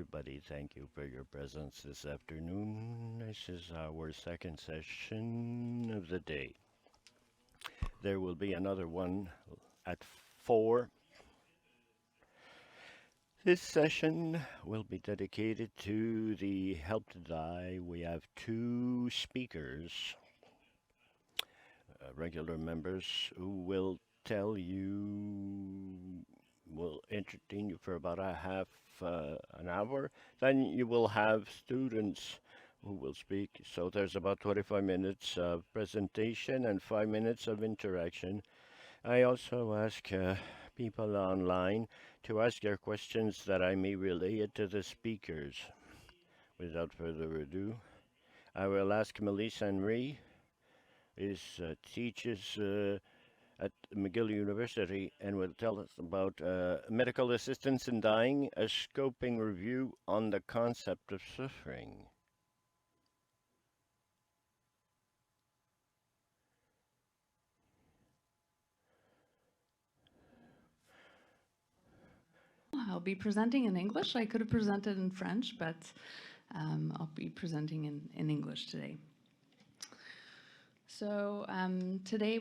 everybody. Thank you for your presence this afternoon. This is our second session of the day. There will be another one at 4. This session will be dedicated to the Help to Die. We have two speakers, regular members, who will tell you, will entertain you for about a half an hour. Then you will have students who will speak. So there's about 25 minutes of presentation and 5 minutes of interaction. I also ask people online to ask their questions that I may relay it to the speakers. Without further ado, I will ask Melissa Henry, who teaches at McGill University and will tell us about medical assistance in dying, a scoping review on the concept of suffering. I'll be presenting in English. I could have presented in French, but I'll be presenting in English today. So today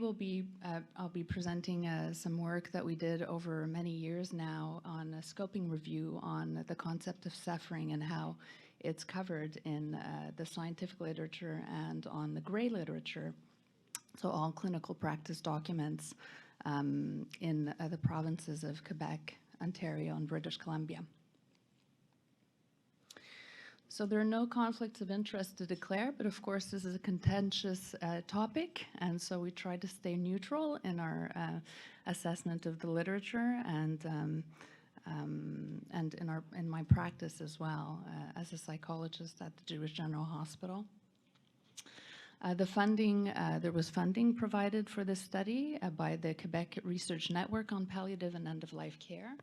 I'll be presenting some work that we did over many years now on a scoping review on the concept of suffering and how it's covered in the scientific literature and on the gray literature. So all clinical practice documents in the provinces of Quebec, Ontario, and British Columbia. So there are no conflicts of interest to declare, but of course this is a contentious topic, and so we try to stay neutral in our assessment of the literature and in my practice as well as a psychologist at the Jewish General Hospital. There was funding provided for this study by the Quebec Research Network on Palliative and End-of-Life Care,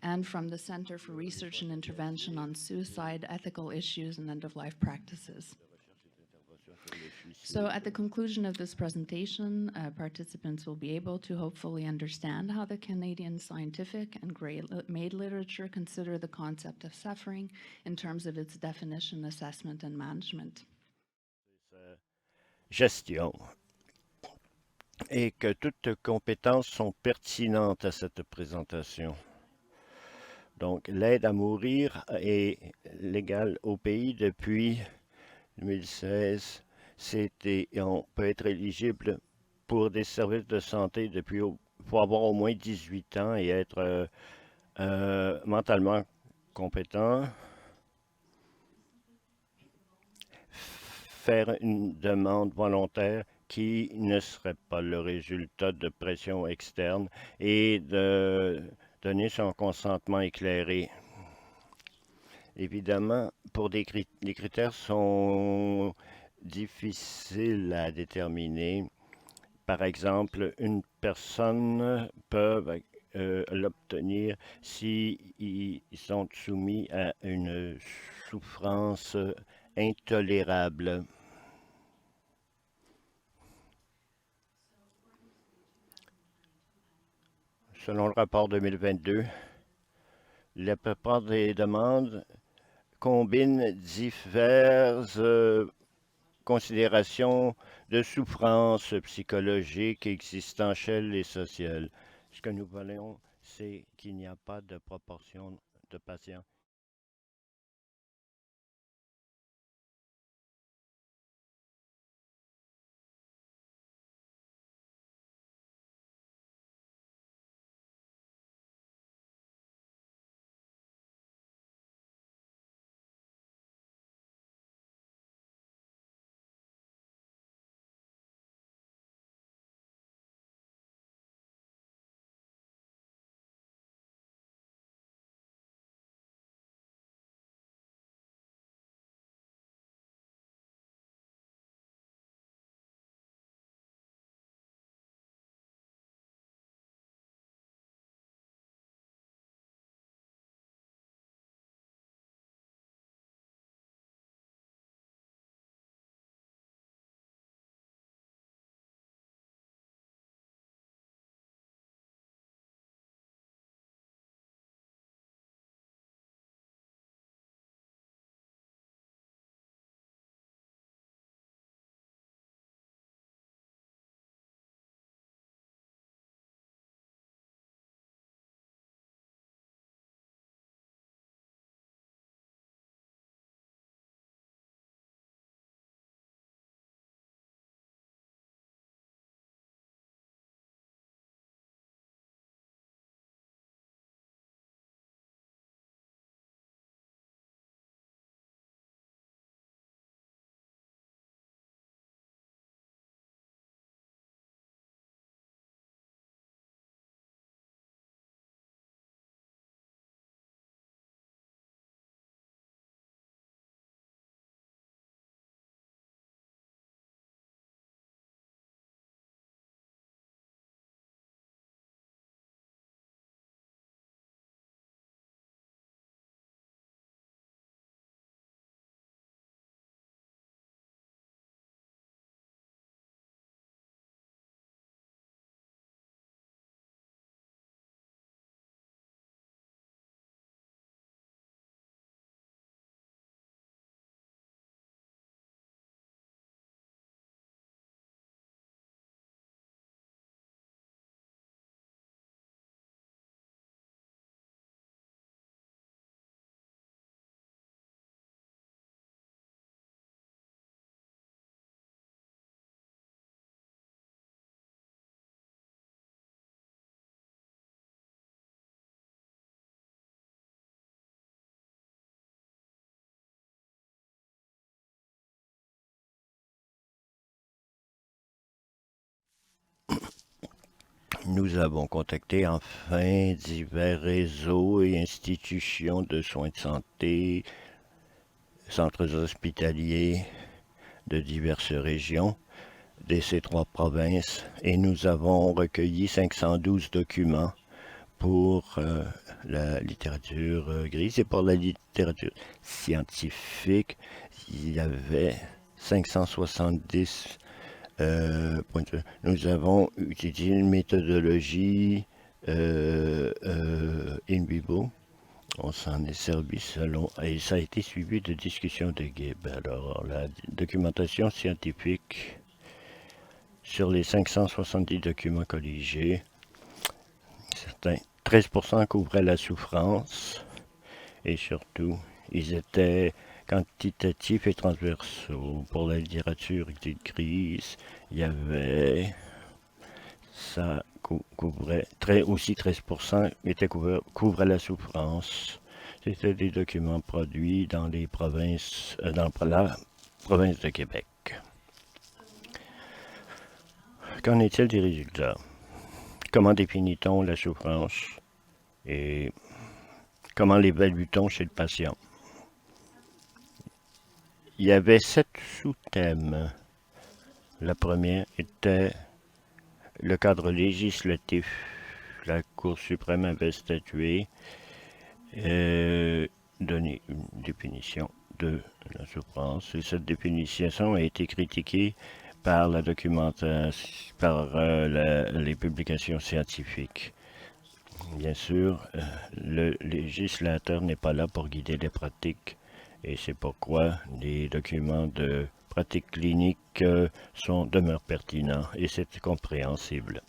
and from the Center for Research and Intervention on Suicide, Ethical Issues, and End-of-Life Practices. So at the conclusion of this presentation, participants will be able to hopefully understand how the Canadian scientific and gray-made literature consider the concept of suffering in terms of its definition, assessment, and management. Gestion. Et que toutes compétences sont pertinentes à cette présentation. Donc, l'aide à mourir est légale au pays depuis 2016. On peut être éligible pour des services de santé depuis, il faut avoir au moins 18 ans et être mentalement compétent. Faire une demande volontaire qui ne serait pas le résultat de pression externe et de donner son consentement éclairé. Évidemment, les critères sont difficiles à déterminer. Par exemple, une personne peut l'obtenir s'ils sont soumis à une souffrance intolérable. Selon le rapport 2022, la plupart des demandes combinent diverses considérations de souffrance psychologique, existentielle et sociale. Ce que nous voulons, c'est qu'il n'y a pas de proportion de patients nous avons contacté enfin divers réseaux et institutions de soins de santé, centres hospitaliers de diverses régions de ces 3 provinces et nous avons recueilli 512 documents pour la littérature grise et pour la littérature scientifique. Il y avait 570 points. Nous avons utilisé une méthodologie in vivo. On s'en est servi selon, et ça a été suivi de discussions de guides. Alors, la documentation scientifique sur les 570 documents colligés, certains 13% couvraient la souffrance et surtout, ils étaient quantitatifs et transversaux. Pour la littérature grise, il y avait, ça couvrait, aussi 13% couvraient la souffrance. C'était des documents produits dans les provinces, dans la province de Québec. Qu'en est-il des résultats? Comment définit-on la souffrance et comment l'évalue-t-on chez le patient? Il y avait 7 sous-thèmes. La première était le cadre législatif. La Cour suprême avait statué, donné une définition de la souffrance. Et cette définition a été critiquée par la documentation, par les publications scientifiques. Bien sûr, le législateur n'est pas là pour guider les pratiques et c'est pourquoi les documents de pratiques cliniques demeurent pertinents et c'est compréhensible.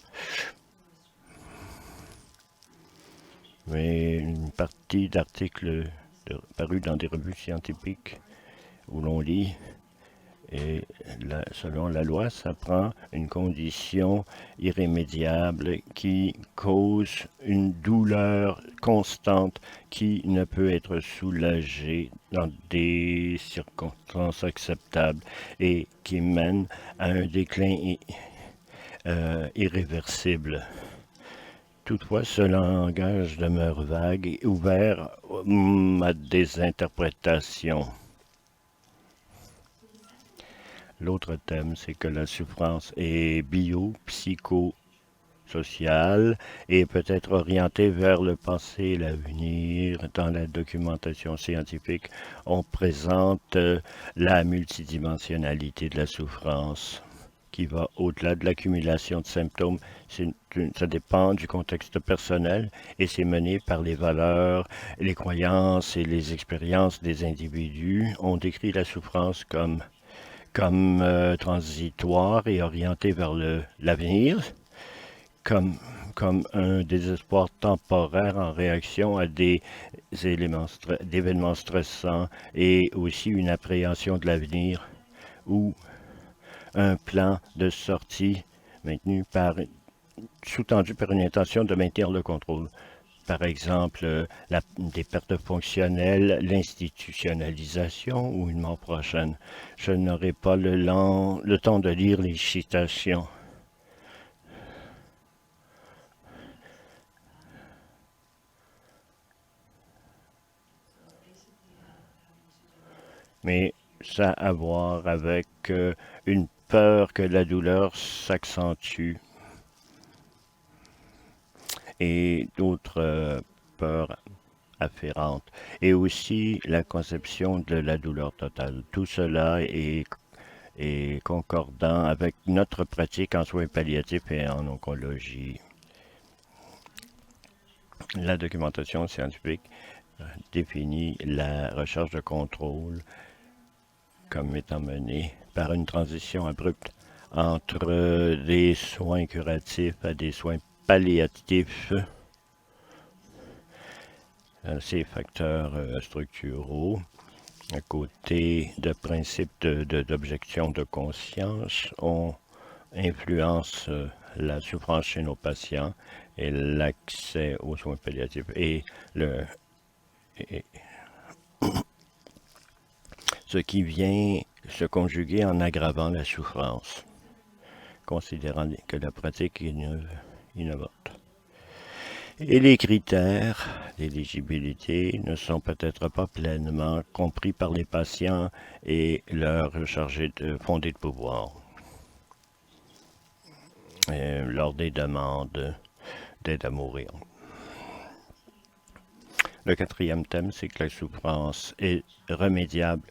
Mais une partie d'articles parus dans des revues scientifiques où l'on lit, et selon la loi, ça prend une condition irrémédiable qui cause une douleur constante qui ne peut être soulagée dans des circonstances acceptables et qui mène à un déclin irréversible. Toutefois, ce langage demeure vague et ouvert à des interprétations. L'autre thème, c'est que la souffrance est bio-psychosociale et peut être orientée vers le passé et l'avenir. Dans la documentation scientifique, on présente la multidimensionnalité de la souffrance qui va au-delà de l'accumulation de symptômes. Ça dépend du contexte personnel et c'est mené par les valeurs, les croyances et les expériences des individus. On décrit la souffrance comme transitoire et orienté vers l'avenir, comme un désespoir temporaire en réaction à des événements stressants et aussi une appréhension de l'avenir ou un plan de sortie sous-tendu par une intention de maintenir le contrôle. Par exemple, des pertes fonctionnelles, l'institutionnalisation ou une mort prochaine. Je n'aurai pas le temps de lire les citations. Mais ça a à voir avec une peur que la douleur s'accentue et d'autres peurs afférentes, et aussi la conception de la douleur totale. Tout cela est concordant avec notre pratique en soins palliatifs et en oncologie. La documentation scientifique définit la recherche de contrôle comme étant menée par une transition abrupte entre des soins curatifs à des soins palliatifs. Ces facteurs structuraux, à côté de principes d'objection de conscience, influencent la souffrance chez nos patients et l'accès aux soins palliatifs et ce qui vient se conjuguer en aggravant la souffrance, considérant que la pratique est innovante. Et les critères d'éligibilité ne sont peut-être pas pleinement compris par les patients et leurs chargés de fondés de pouvoir lors des demandes d'aide à mourir. Le quatrième thème, c'est que la souffrance est remédiable,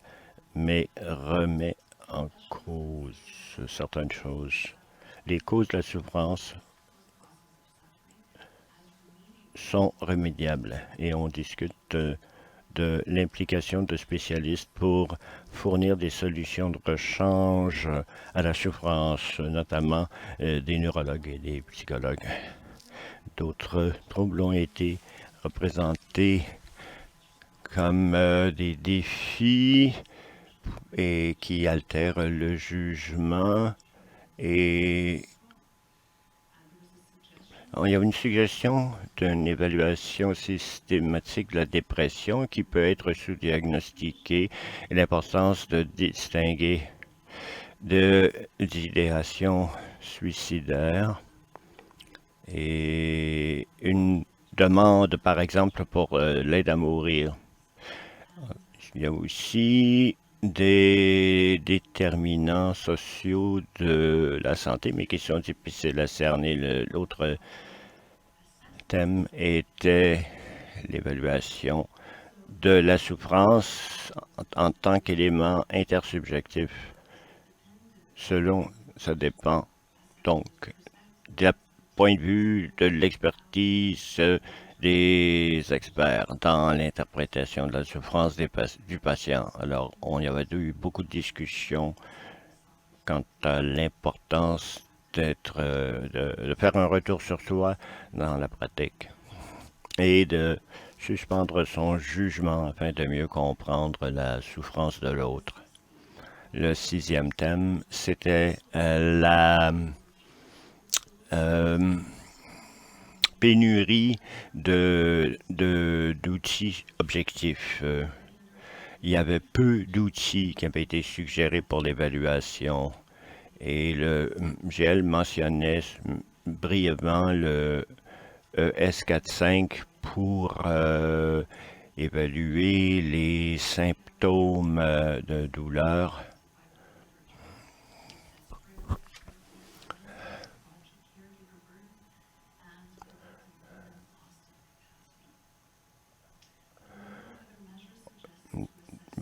mais remet en cause certaines choses. Les causes de la souffrance sont remédiables et on discute de l'implication de spécialistes pour fournir des solutions de rechange à la souffrance, notamment des neurologues et des psychologues. D'autres troubles ont été représentés comme des défis et qui altèrent le jugement et il y a une suggestion d'une évaluation systématique de la dépression qui peut être sous-diagnostiquée et l'importance de distinguer d'idéation suicidaire et une demande, par exemple, pour l'aide à mourir. Il y a aussi des déterminants sociaux de la santé, mais qui sont difficiles à cerner. L'autre thème était l'évaluation de la souffrance en tant qu'élément intersubjectif. Ça dépend donc du point de vue de l'expertise des experts dans l'interprétation de la souffrance du patient. Alors, il y avait eu beaucoup de discussions quant à l'importance de faire un retour sur soi dans la pratique et de suspendre son jugement afin de mieux comprendre la souffrance de l'autre. Le sixième thème, c'était la pénurie d'outils objectifs. Il y avait peu d'outils qui avaient été suggérés pour l'évaluation. Et le MGL mentionnait brièvement le S45 pour évaluer les symptômes de douleur.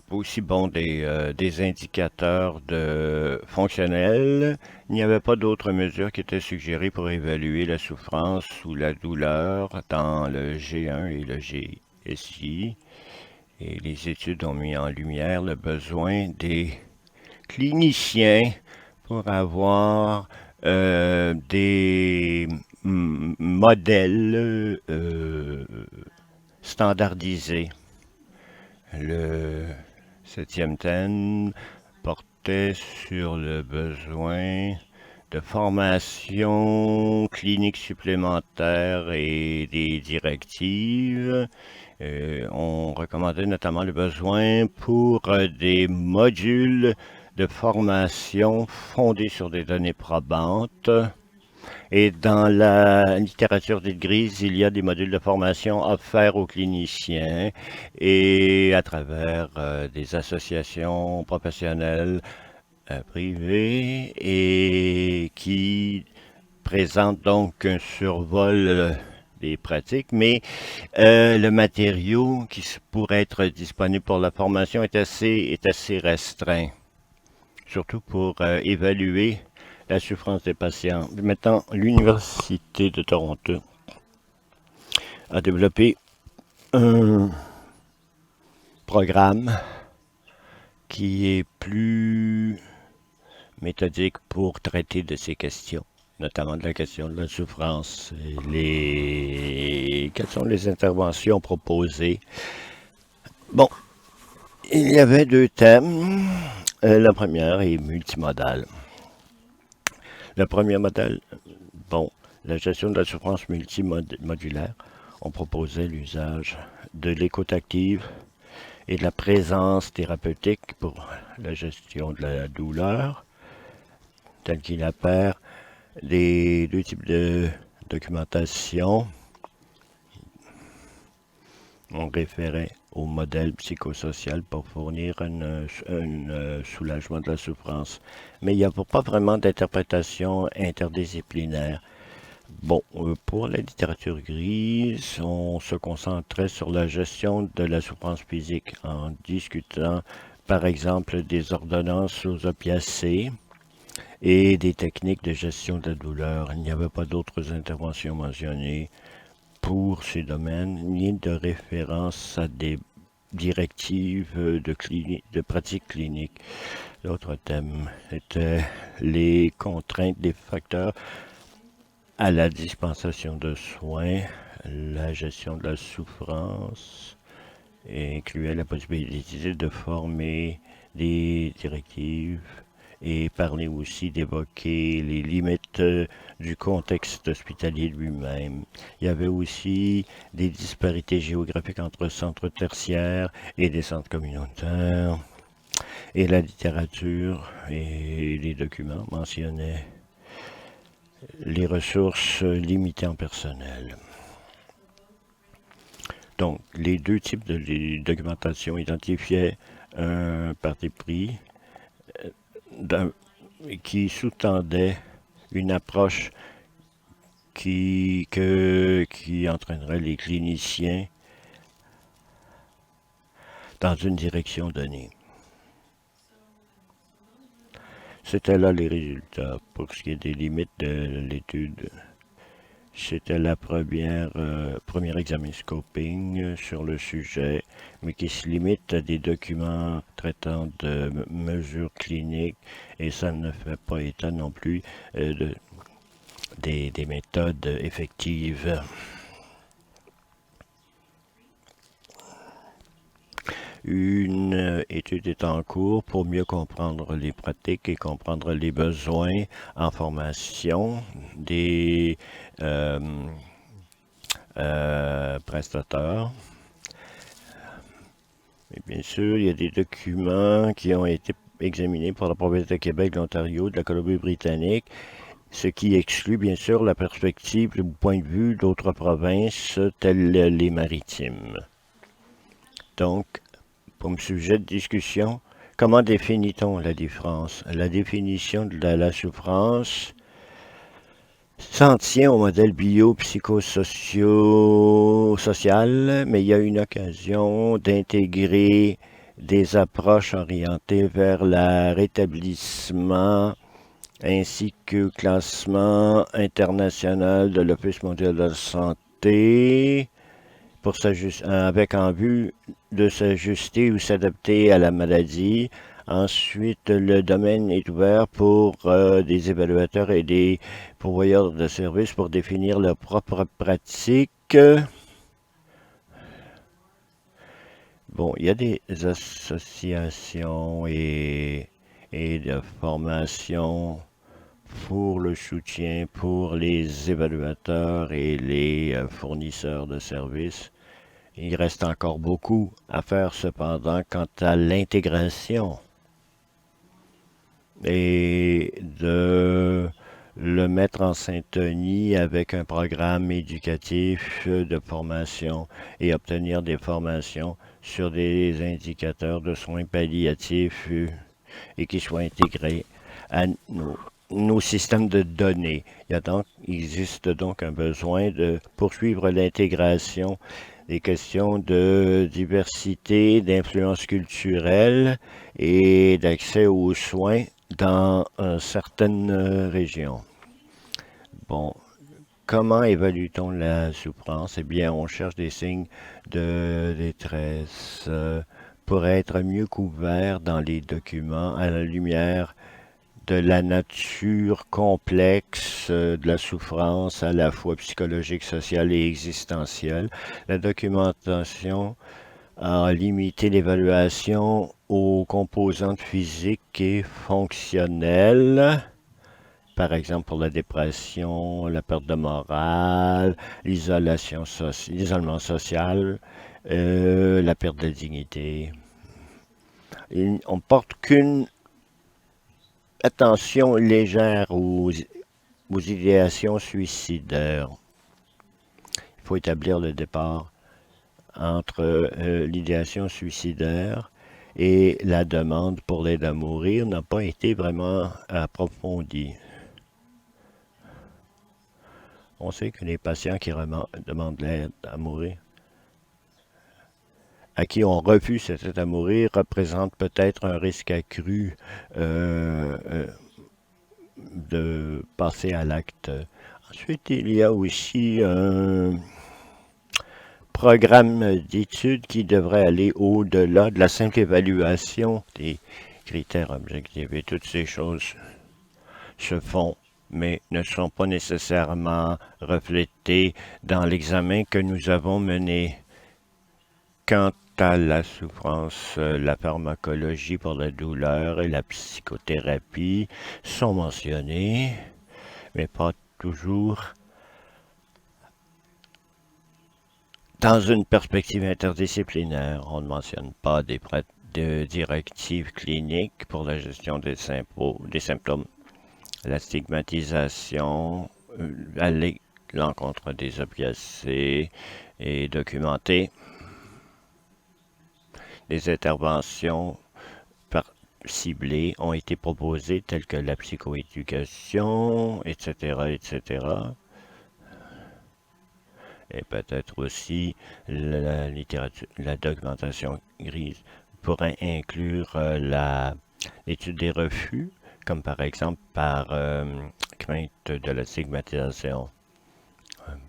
Aussi bon des indicateurs fonctionnels. Il n'y avait pas d'autres mesures qui étaient suggérées pour évaluer la souffrance ou la douleur dans le G1 et le GSI. Et les études ont mis en lumière le besoin des cliniciens pour avoir des modèles standardisés. Le septième thème portait sur le besoin de formation clinique supplémentaire et des directives. On recommandait notamment le besoin pour des modules de formation fondés sur des données probantes. Et dans la littérature dite grise, il y a des modules de formation offerts aux cliniciens et à travers des associations professionnelles privées et qui présentent donc un survol des pratiques, mais le matériau qui pourrait être disponible pour la formation est assez restreint, surtout pour évaluer la souffrance des patients. Maintenant, l'Université de Toronto a développé un programme qui est plus méthodique pour traiter de ces questions, notamment de la question de la souffrance. Quelles sont les interventions proposées? Bon, il y avait deux thèmes. La première est multimodale. Le premier modèle, la gestion de la souffrance multimodulaire, on proposait l'usage de l'écoute active et de la présence thérapeutique pour la gestion de la douleur, tel qu'il apparaît les deux types de documentation On référait au modèle psychosocial pour fournir un soulagement de la souffrance. Mais il n'y avait pas vraiment d'interprétation interdisciplinaire. Bon, pour la littérature grise, on se concentrait sur la gestion de la souffrance physique en discutant, par exemple, des ordonnances aux opiacés et des techniques de gestion de la douleur. Il n'y avait pas d'autres interventions mentionnées pour ces domaines, ni de référence à des directives de pratique clinique. L'autre thème était les contraintes des facteurs à la dispensation de soins, la gestion de la souffrance, et incluait la possibilité de former des directives et parler aussi d'évoquer les limites du contexte hospitalier lui-même. Il y avait aussi des disparités géographiques entre centres tertiaires et des centres communautaires. Et la littérature et les documents mentionnaient les ressources limitées en personnel. Donc, les deux types de documentation identifiaient un parti pris qui sous-tendait une approche qui entraînerait les cliniciens dans une direction donnée. C'était là les résultats. Pour ce qui est des limites de l'étude, c'était la premier examen scoping sur le sujet, mais qui se limite à des documents traitant de mesures cliniques, et ça ne fait pas état non plus des méthodes effectives. Une étude est en cours pour mieux comprendre les pratiques et comprendre les besoins en formation des prestateurs. Et bien sûr, il y a des documents qui ont été examinés par la province de Québec, de l'Ontario, de la Colombie-Britannique, ce qui exclut bien sûr la perspective, le point de vue d'autres provinces telles les maritimes. Donc, comme sujet de discussion, comment définit-on la différence? La définition de la souffrance s'en tient au modèle biopsychosocial, mais il y a une occasion d'intégrer des approches orientées vers le rétablissement ainsi que le classement international de l'Office mondial de la santé avec en vue de s'ajuster ou s'adapter à la maladie. Ensuite, le domaine est ouvert pour des évaluateurs et des pourvoyeurs de services pour définir leurs propres pratiques. Bon, il y a des associations et de formation pour le soutien pour les évaluateurs et les fournisseurs de services. Il reste encore beaucoup à faire cependant quant à l'intégration et de le mettre en syntonie avec un programme éducatif de formation et obtenir des formations sur des indicateurs de soins palliatifs et qui soient intégrés à nos systèmes de données. Il existe donc un besoin de poursuivre l'intégration des questions de diversité, d'influence culturelle et d'accès aux soins dans certaines régions. Bon, comment évalue-t-on la souffrance? Eh bien, on cherche des signes de détresse pour être mieux couverts dans les documents à la lumière de la nature complexe de la souffrance, à la fois psychologique, sociale et existentielle. La documentation a limité l'évaluation aux composantes physiques et fonctionnelles, par exemple pour la dépression, la perte de morale, l'isolement social, la perte de dignité. On porte qu'une attention légère aux idéations suicidaires. Il faut établir le départ entre l'idéation suicidaire et la demande pour l'aide à mourir n'a pas été vraiment approfondie. On sait que les patients qui demandent l'aide à mourir, à qui on refuse cette aide à mourir, représentent peut-être un risque accru de passer à l'acte. Ensuite, il y a aussi un programme d'études qui devrait aller au-delà de la simple évaluation des critères objectifs. Et toutes ces choses se font, mais ne sont pas nécessairement reflétées dans l'examen que nous avons mené. Quant à la souffrance, la pharmacologie pour la douleur et la psychothérapie sont mentionnés, mais pas toujours dans une perspective interdisciplinaire. On ne mentionne pas des directives cliniques pour la gestion des symptômes. La stigmatisation à l'encontre des opiacés est documentée. Des interventions ciblées ont été proposées, telles que la psychoéducation, etc., etc. Et peut-être aussi la littérature, la documentation grise pourrait inclure l'étude des refus, comme par exemple par crainte de la stigmatisation.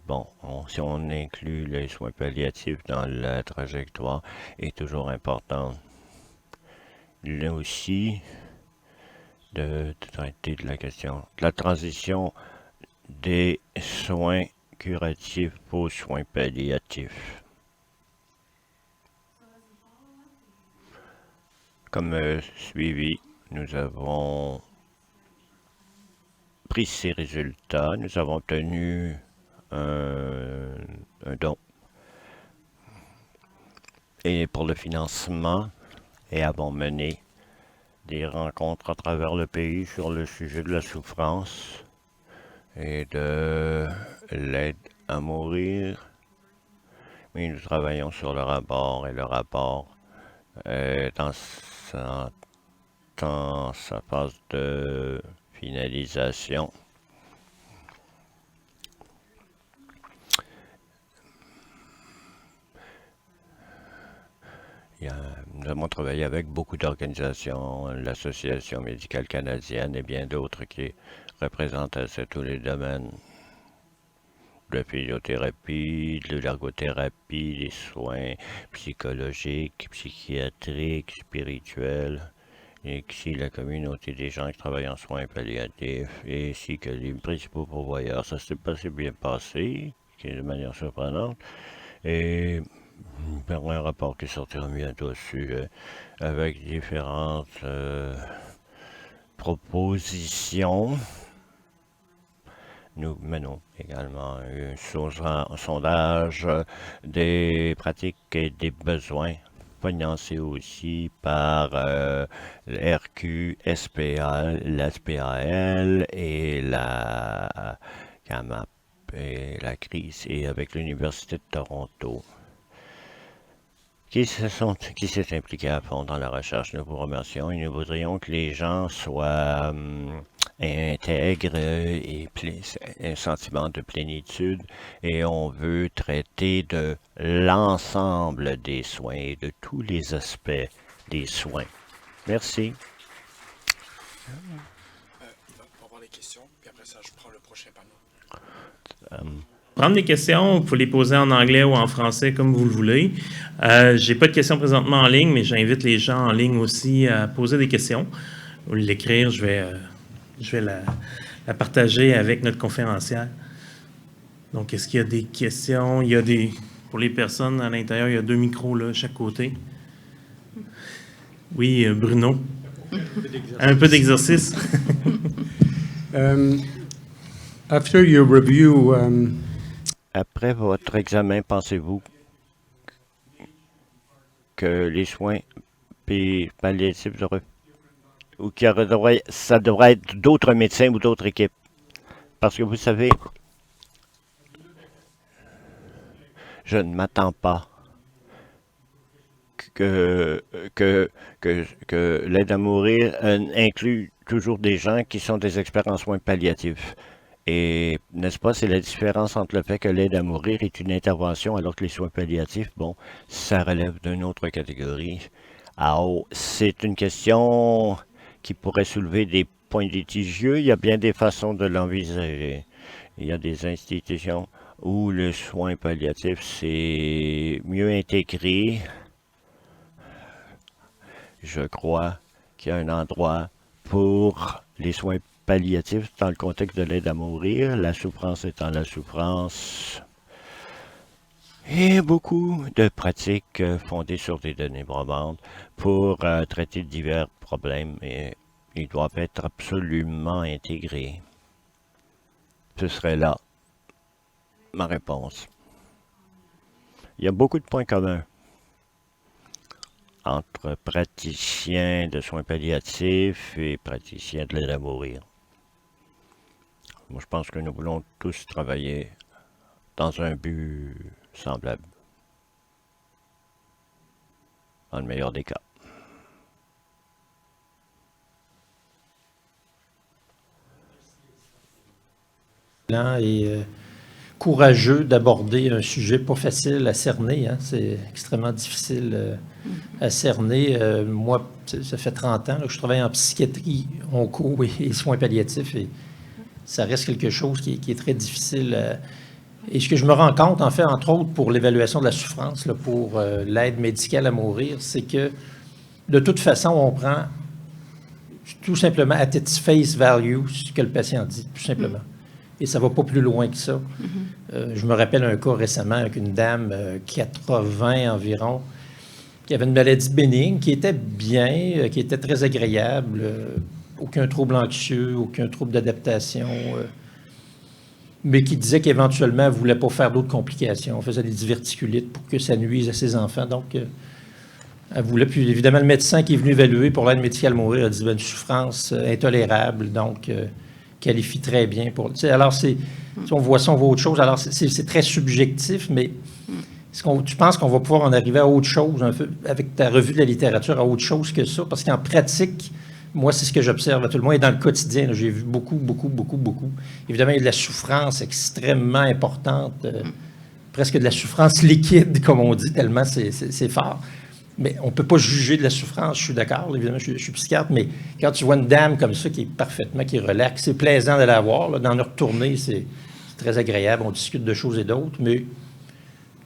Bon, si on inclut les soins palliatifs dans la trajectoire, est toujours important. Là aussi, de traiter de la question de la transition des soins curatifs aux soins palliatifs. Comme suivi, nous avons pris ces résultats, nous avons obtenu un don. Et pour le financement, et avons mené des rencontres à travers le pays sur le sujet de la souffrance et de l'aide à mourir. Mais nous travaillons sur le rapport et le rapport dans sa phase de finalisation. Nous avons travaillé avec beaucoup d'organisations, l'Association médicale canadienne et bien d'autres qui représentent tous les domaines de la physiothérapie, de l'ergothérapie, des soins psychologiques, psychiatriques, spirituels, et ici la communauté des gens qui travaillent en soins palliatifs, et ainsi que les principaux pourvoyeurs. Ça s'est pas si bien passé, de manière surprenante, et un rapport qui sortira bientôt dessus avec différentes propositions. Nous menons également un sondage des pratiques et des besoins financé aussi par le RQSPAL, la SPAL et la CAMAP et la crise et avec l'Université de Toronto qui s'est impliqué à fond dans la recherche. Nous vous remercions et nous voudrions que les gens soient intègres et un sentiment de plénitude et on veut traiter de l'ensemble des soins et de tous les aspects des soins. Merci. Il va avoir les questions, puis après ça, je prends le prochain panneau. Prendre des questions, vous pouvez les poser en anglais ou en français comme vous le voulez. J'ai pas de questions présentement en ligne, mais j'invite les gens en ligne aussi à poser des questions ou l'écrire. Je vais la partager avec notre conférencière. Donc, est-ce qu'il y a des questions? Pour les personnes à l'intérieur, il y a 2 micros là, à chaque côté. Oui, Bruno. Un peu d'exercice. After your review, Après votre examen, pensez-vous que les soins palliatifs ou ça devrait être d'autres médecins ou d'autres équipes? Parce que vous savez, je ne m'attends pas que, que, que l'aide à mourir inclut toujours des gens qui sont des experts en soins palliatifs. Et n'est-ce pas, c'est la différence entre le fait que l'aide à mourir est une intervention alors que les soins palliatifs, bon, ça relève d'une autre catégorie. Alors, c'est une question qui pourrait soulever des points litigieux. Il y a bien des façons de l'envisager. Il y a des institutions où le soin palliatif, c'est mieux intégré. Je crois qu'il y a un endroit pour les soins palliatifs dans le contexte de l'aide à mourir, la souffrance étant la souffrance. Et beaucoup de pratiques fondées sur des données probantes pour traiter divers problèmes et ils doivent être absolument intégrés. Ce serait là ma réponse. Il y a beaucoup de points communs entre praticiens de soins palliatifs et praticiens de l'aide à mourir. Moi, je pense que nous voulons tous travailler dans un but semblable, dans le meilleur des cas. Et courageux d'aborder un sujet pas facile à cerner. Hein. C'est extrêmement difficile à cerner. Moi, ça fait 30 ans là, que je travaille en psychiatrie, onco et soins palliatifs. Et ça reste quelque chose qui est très difficile. Et ce que je me rends compte, en fait, entre autres pour l'évaluation de la souffrance, là, pour l'aide médicale à mourir, c'est que de toute façon, on prend tout simplement at its face value ce que le patient dit, tout simplement. Et ça ne va pas plus loin que ça. Je me rappelle un cas récemment avec une dame, 80 environ, qui avait une maladie bénigne, qui était bien, qui était très agréable, aucun trouble anxieux, aucun trouble d'adaptation, mais qui disait qu'éventuellement, elle ne voulait pas faire d'autres complications. On faisait des diverticulites pour que ça nuise à ses enfants. Donc, elle voulait. Puis évidemment, le médecin qui est venu évaluer pour l'aide médicale à mourir a dit une souffrance intolérable, donc qualifie très bien pour. Alors, si on voit ça, on voit autre chose. Alors, c'est très subjectif, mais tu penses qu'on va pouvoir en arriver à autre chose, un peu, avec ta revue de la littérature, à autre chose que ça? Parce qu'en pratique, moi, c'est ce que j'observe à tout le monde. Et dans le quotidien, j'ai vu beaucoup. Évidemment, il y a de la souffrance extrêmement importante, presque de la souffrance liquide, comme on dit, tellement c'est fort. Mais on ne peut pas juger de la souffrance, je suis d'accord, évidemment, je suis psychiatre, mais quand tu vois une dame comme ça qui est relaxe, c'est plaisant de la voir, d'en retourner, c'est très agréable, on discute de choses et d'autres, mais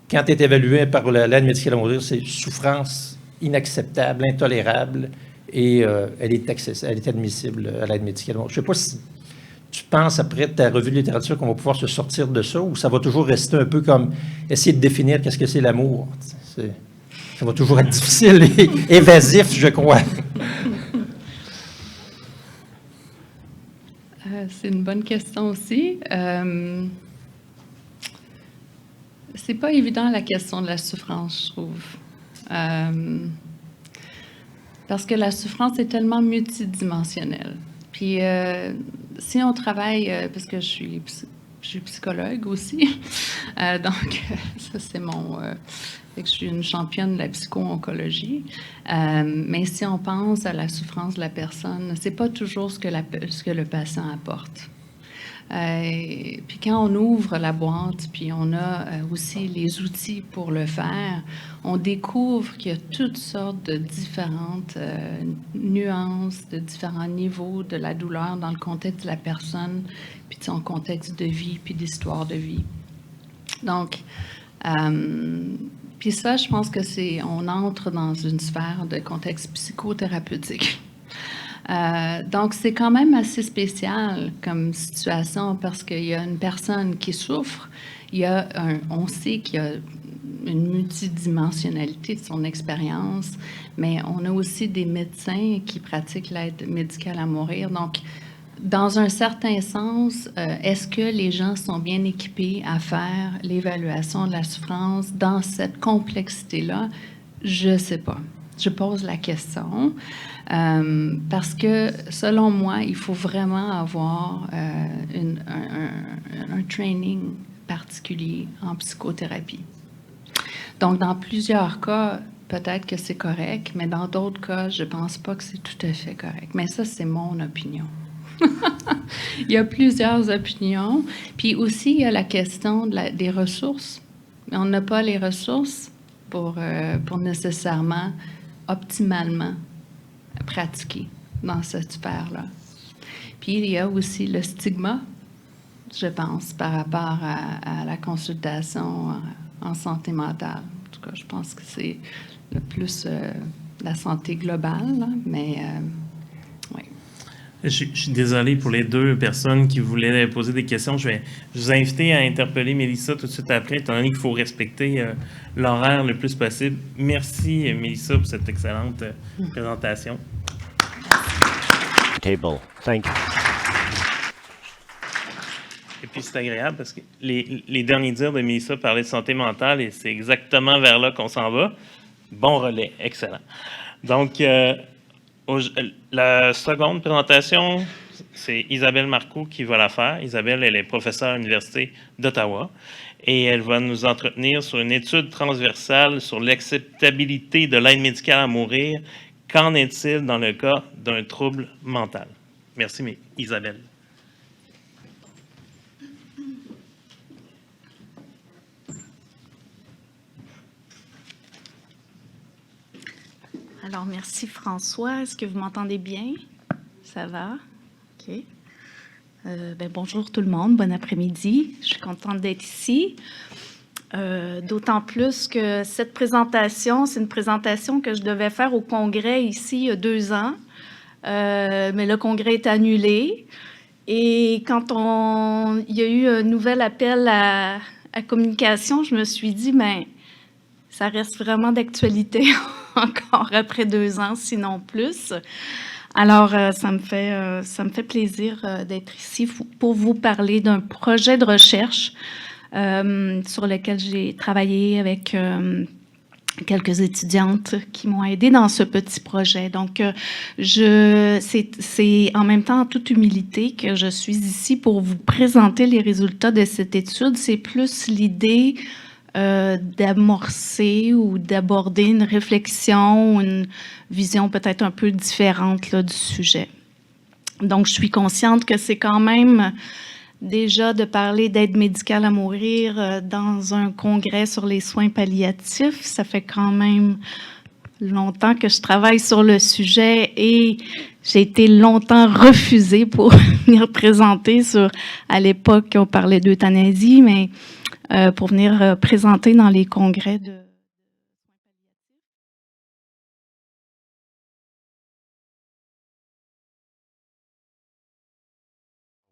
quand tu es évalué par l'aide médicale à mourir, c'est souffrance inacceptable, intolérable, et elle est admissible à l'aide médicale à mourir. Je ne sais pas si tu penses, après ta revue de littérature, qu'on va pouvoir se sortir de ça, ou ça va toujours rester un peu comme essayer de définir qu'est-ce que c'est l'amour. Ça va toujours être difficile et évasif, je crois. C'est une bonne question aussi. C'est pas évident la question de la souffrance, je trouve. Parce que la souffrance est tellement multidimensionnelle. Puis si on travaille, parce que je suis psychologue aussi, donc ça c'est mon... je suis une championne de la psycho-oncologie, mais si on pense à la souffrance de la personne, c'est pas toujours ce que le patient apporte. Puis quand on ouvre la boîte, puis on a aussi les outils pour le faire, on découvre qu'il y a toutes sortes de différentes nuances, de différents niveaux de la douleur dans le contexte de la personne, puis de son contexte de vie, puis d'histoire de vie. Donc, puis ça, je pense que on entre dans une sphère de contexte psychothérapeutique. Donc, c'est quand même assez spécial comme situation parce qu'il y a une personne qui souffre, on sait qu'il y a une multidimensionnalité de son expérience, mais on a aussi des médecins qui pratiquent l'aide médicale à mourir. Donc, dans un certain sens, est-ce que les gens sont bien équipés à faire l'évaluation de la souffrance dans cette complexité-là? Je ne sais pas. Je pose la question parce que, selon moi, il faut vraiment avoir un training particulier en psychothérapie. Donc, dans plusieurs cas, peut-être que c'est correct, mais dans d'autres cas, je pense pas que c'est tout à fait correct. Mais ça, c'est mon opinion. Il y a plusieurs opinions. Puis aussi, il y a la question des ressources. On n'a pas les ressources pour nécessairement, optimalement, pratiquer dans cette sphère-là. Puis il y a aussi le stigma, je pense, par rapport à la consultation en santé mentale. En tout cas, je pense que c'est le plus la santé globale, là, mais oui. Je suis désolé pour les deux personnes qui voulaient poser des questions. Je vais vous inviter à interpeller Mélissa tout de suite après, étant donné qu'il faut respecter l'horaire le plus possible. Merci, Mélissa, pour cette excellente présentation. Table. Thank you. Et puis, c'est agréable parce que les derniers dires de Mélissa parlaient de santé mentale et c'est exactement vers là qu'on s'en va. Bon relais, excellent. Donc, la seconde présentation, c'est Isabelle Marcoux qui va la faire. Isabelle, elle est professeure à l'Université d'Ottawa et elle va nous entretenir sur une étude transversale sur l'acceptabilité de l'aide médicale à mourir. Qu'en est-il dans le cas d'un trouble mental? Merci, Isabelle. Alors, merci François. Est-ce que vous m'entendez bien? Ça va? OK. Bonjour tout le monde. Bon après-midi. Je suis contente d'être ici. D'autant plus que cette présentation, c'est une présentation que je devais faire au Congrès ici il y a 2 ans. Mais le Congrès est annulé. Et quand il y a eu un nouvel appel à communication, je me suis dit, ça reste vraiment d'actualité encore après 2 ans, sinon plus. Alors, ça me fait plaisir d'être ici pour vous parler d'un projet de recherche sur lequel j'ai travaillé avec quelques étudiantes qui m'ont aidé dans ce petit projet. Donc, c'est en même temps en toute humilité que je suis ici pour vous présenter les résultats de cette étude. C'est plus l'idée d'amorcer ou d'aborder une réflexion, une vision peut-être un peu différente là, du sujet. Donc, je suis consciente que c'est quand même déjà de parler d'aide médicale à mourir dans un congrès sur les soins palliatifs. Ça fait quand même longtemps que je travaille sur le sujet et j'ai été longtemps refusée pour venir présenter à l'époque, on parlait d'euthanasie, mais pour venir présenter dans les congrès de...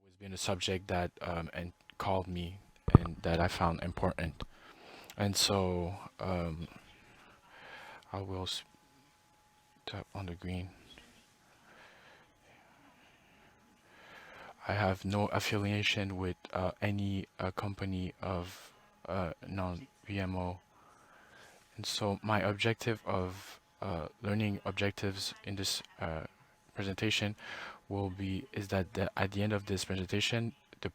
It's been a subject that and called me and that I found important. And so I will tap on the green. I have no affiliation with any company of non-VMO. And so my objective of learning objectives in this presentation is that at the end of this presentation, the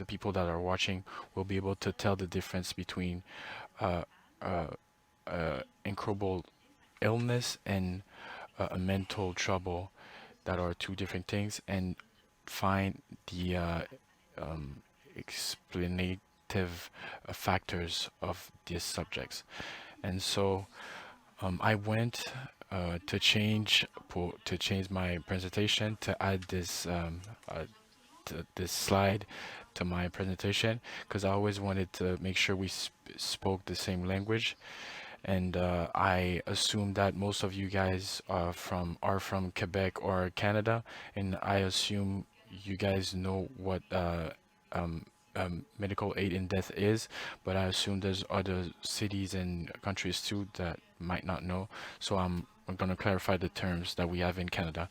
people that are watching will be able to tell the difference between incurable illness and a mental trouble, that are two different things, and find the explanative factors of these subjects. And so I went to change my presentation to add this this slide to my presentation, because I always wanted to make sure we spoke the same language. And I assume that most of you guys are from Quebec or Canada, and I assume you guys know what medical aid in death is, but I assume there's other cities and countries too that might not know. So I'm going to clarify the terms that we have in Canada.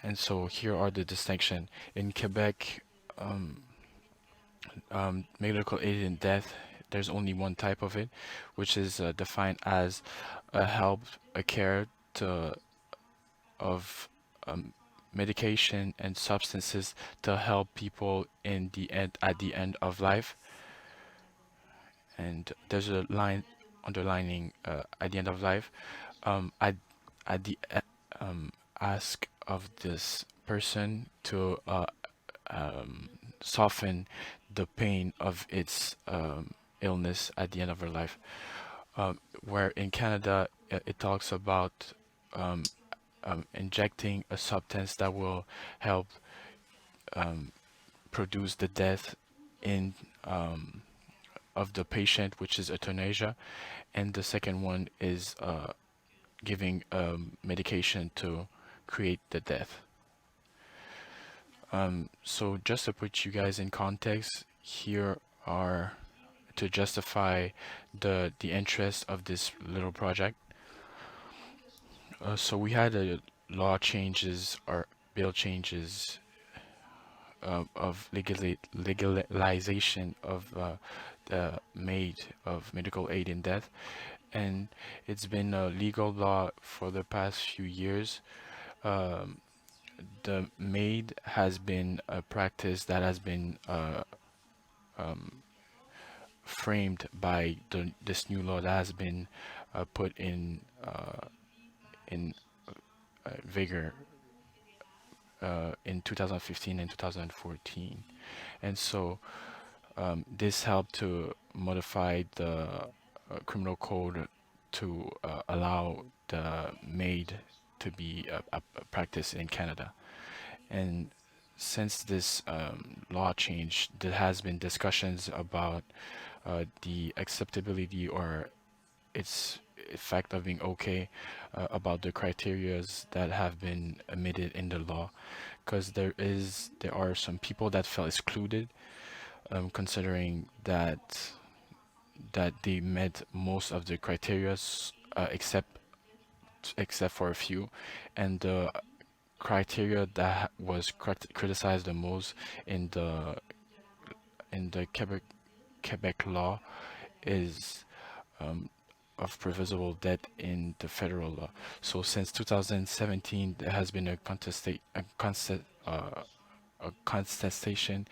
And so here are the distinction. In Quebec, medical aid in death, there's only one type of it, which is defined as a care of medication and substances to help people at the end of life. And there's a line underlining at the end of life, at the ask of this person to soften the pain of its illness at the end of her life. Where in Canada, it talks about injecting a substance that will help produce the death in of the patient, which is euthanasia, and the second one is giving medication to create the death. So just to put you guys in context, here are to justify the interest of this little project. So we had a law changes or bill changes of legalization of the MAID, of medical aid in death, and it's been a legal law for the past few years. The MAID has been a practice that has been framed by this new law that has been put in vigor in 2015 and 2014, and so this helped to modify the criminal code to allow the MAID to be a practice in Canada. And since this law change, there has been discussions about the acceptability or its effect of being okay, about the criterias that have been omitted in the law, because there are some people that felt excluded, considering that they met most of the criterias, except for a few, and the criteria that was criticized the most in the Quebec law is of previsible death in the federal law. So since 2017, there has been a contestation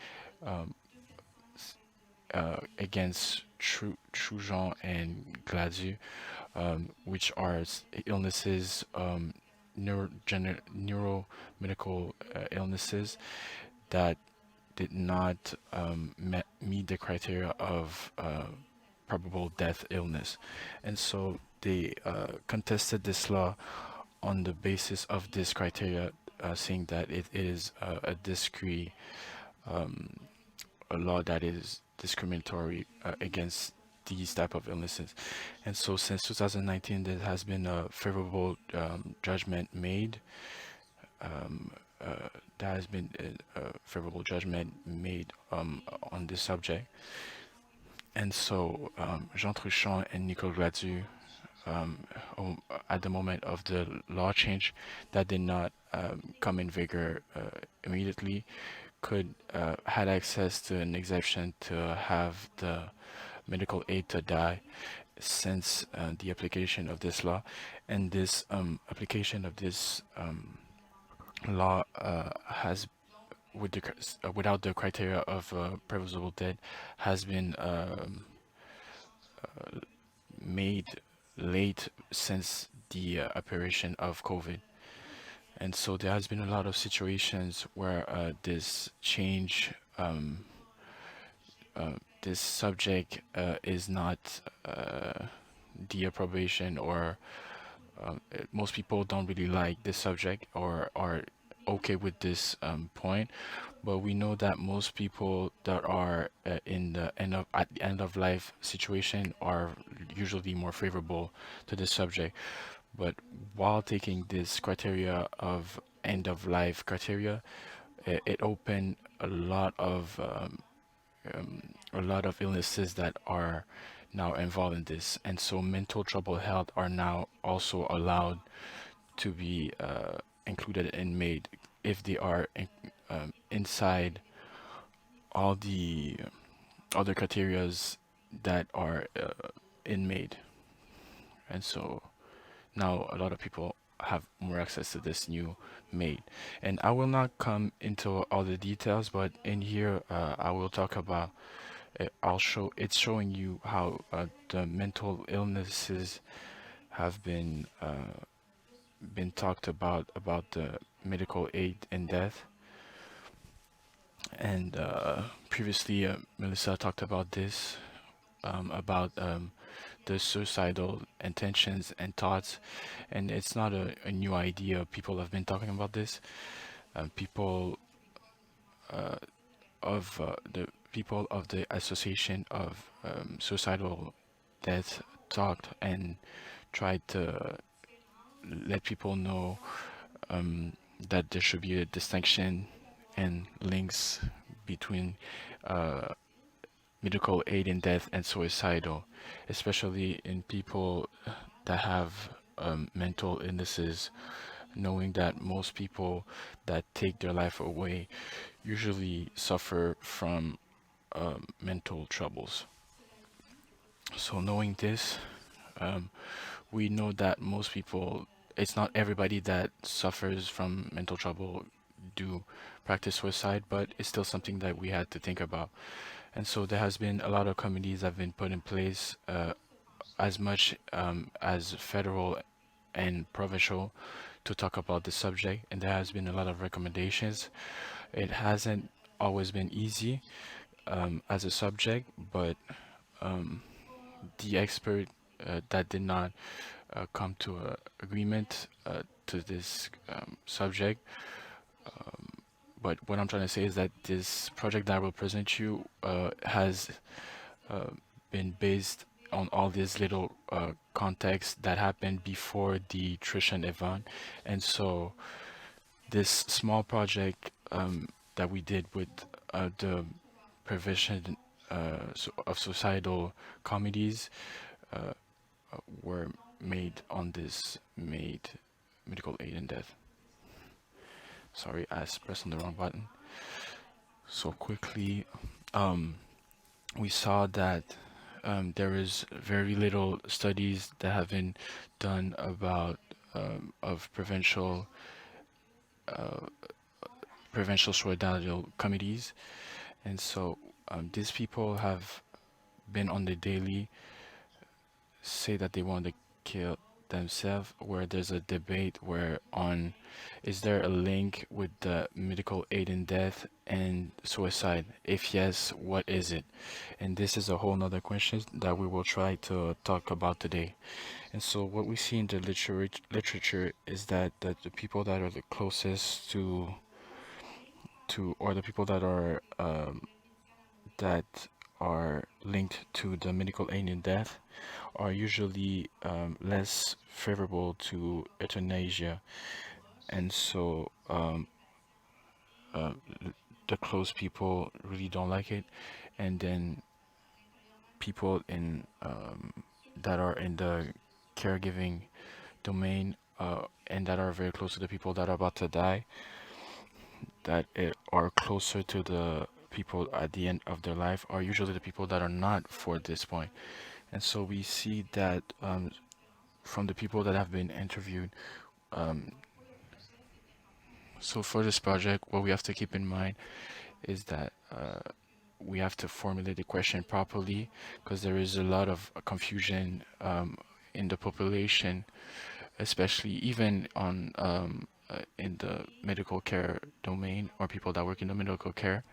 against Trujon and Gladu, which are illnesses, neuromedical illnesses that did not meet the criteria of probable death illness. And so they contested this law on the basis of this criteria, saying that it is a discrete a law that is discriminatory against these type of illnesses. And so since 2019, there has been a favorable judgment made. There has been a favorable judgment made on this subject. And so Jean Truchon and Nicole Gladu, at the moment of the law change that did not come in vigor immediately, had access to an exemption to have the medical aid to die since the application of this law. And this application of this law has, without the criteria of previsible death, has been made late since the apparition of COVID. And so there has been a lot of situations where this change, this subject is not the approbation, or most people don't really like this subject or are okay with this point. But we know that most people that are at the end of life situation are usually more favorable to this subject. But while taking this criteria of end of life criteria, it opened a lot of illnesses that are now involved in this, and so mental trouble health are now also allowed to be included in MAID if they are inside all the other criterias that are in MAID. And so now a lot of people have more access to this new MAID. And I will not come into all the details, but in here I will talk about it's showing you how the mental illnesses have been talked about the medical aid in death. And previously, Melissa talked about this, about the suicidal intentions and thoughts. And it's not a new idea. People have been talking about this. People the people of the Association of Suicidal Death talked and tried to let people know that there should be a distinction and links between medical aid in death and suicidal, especially in people that have mental illnesses, knowing that most people that take their life away usually suffer from mental troubles. So knowing this, we know that most people, it's not everybody that suffers from mental trouble do practice suicide, but it's still something that we had to think about. And so there has been a lot of committees that have been put in place, as much as federal and provincial, to talk about the subject, and there has been a lot of recommendations. It hasn't always been easy as a subject, but the expert that did not come to an agreement to this subject. But what I'm trying to say is that this project that I will present you has been based on all these little contexts that happened before the Trishan event. And so this small project that we did with the prevention of suicidal comedies were made on this medical aid in death. Sorry, I pressed on the wrong button. So quickly, we saw that there is very little studies that have been done about of provincial suicidal committees, and so these people have been on the daily say that they want to kill themselves, where there's a debate where on is there a link with the medical aid in death and suicide? If yes, what is it? And this is a whole nother question that we will try to talk about today. And so what we see in the literature is that the people that are the closest to or the people that are linked to the medical aid in death are usually less favorable to euthanasia, and so the close people really don't like it, and then people in that are in the caregiving domain and that are very close to the people that are about to die, that are closer to the people at the end of their life, are usually the people that are not for this point. And so we see that from the people that have been interviewed. So for this project, what we have to keep in mind is that we have to formulate the question properly, because there is a lot of confusion in the population, especially even on in the medical care domain, or people that work in the medical care.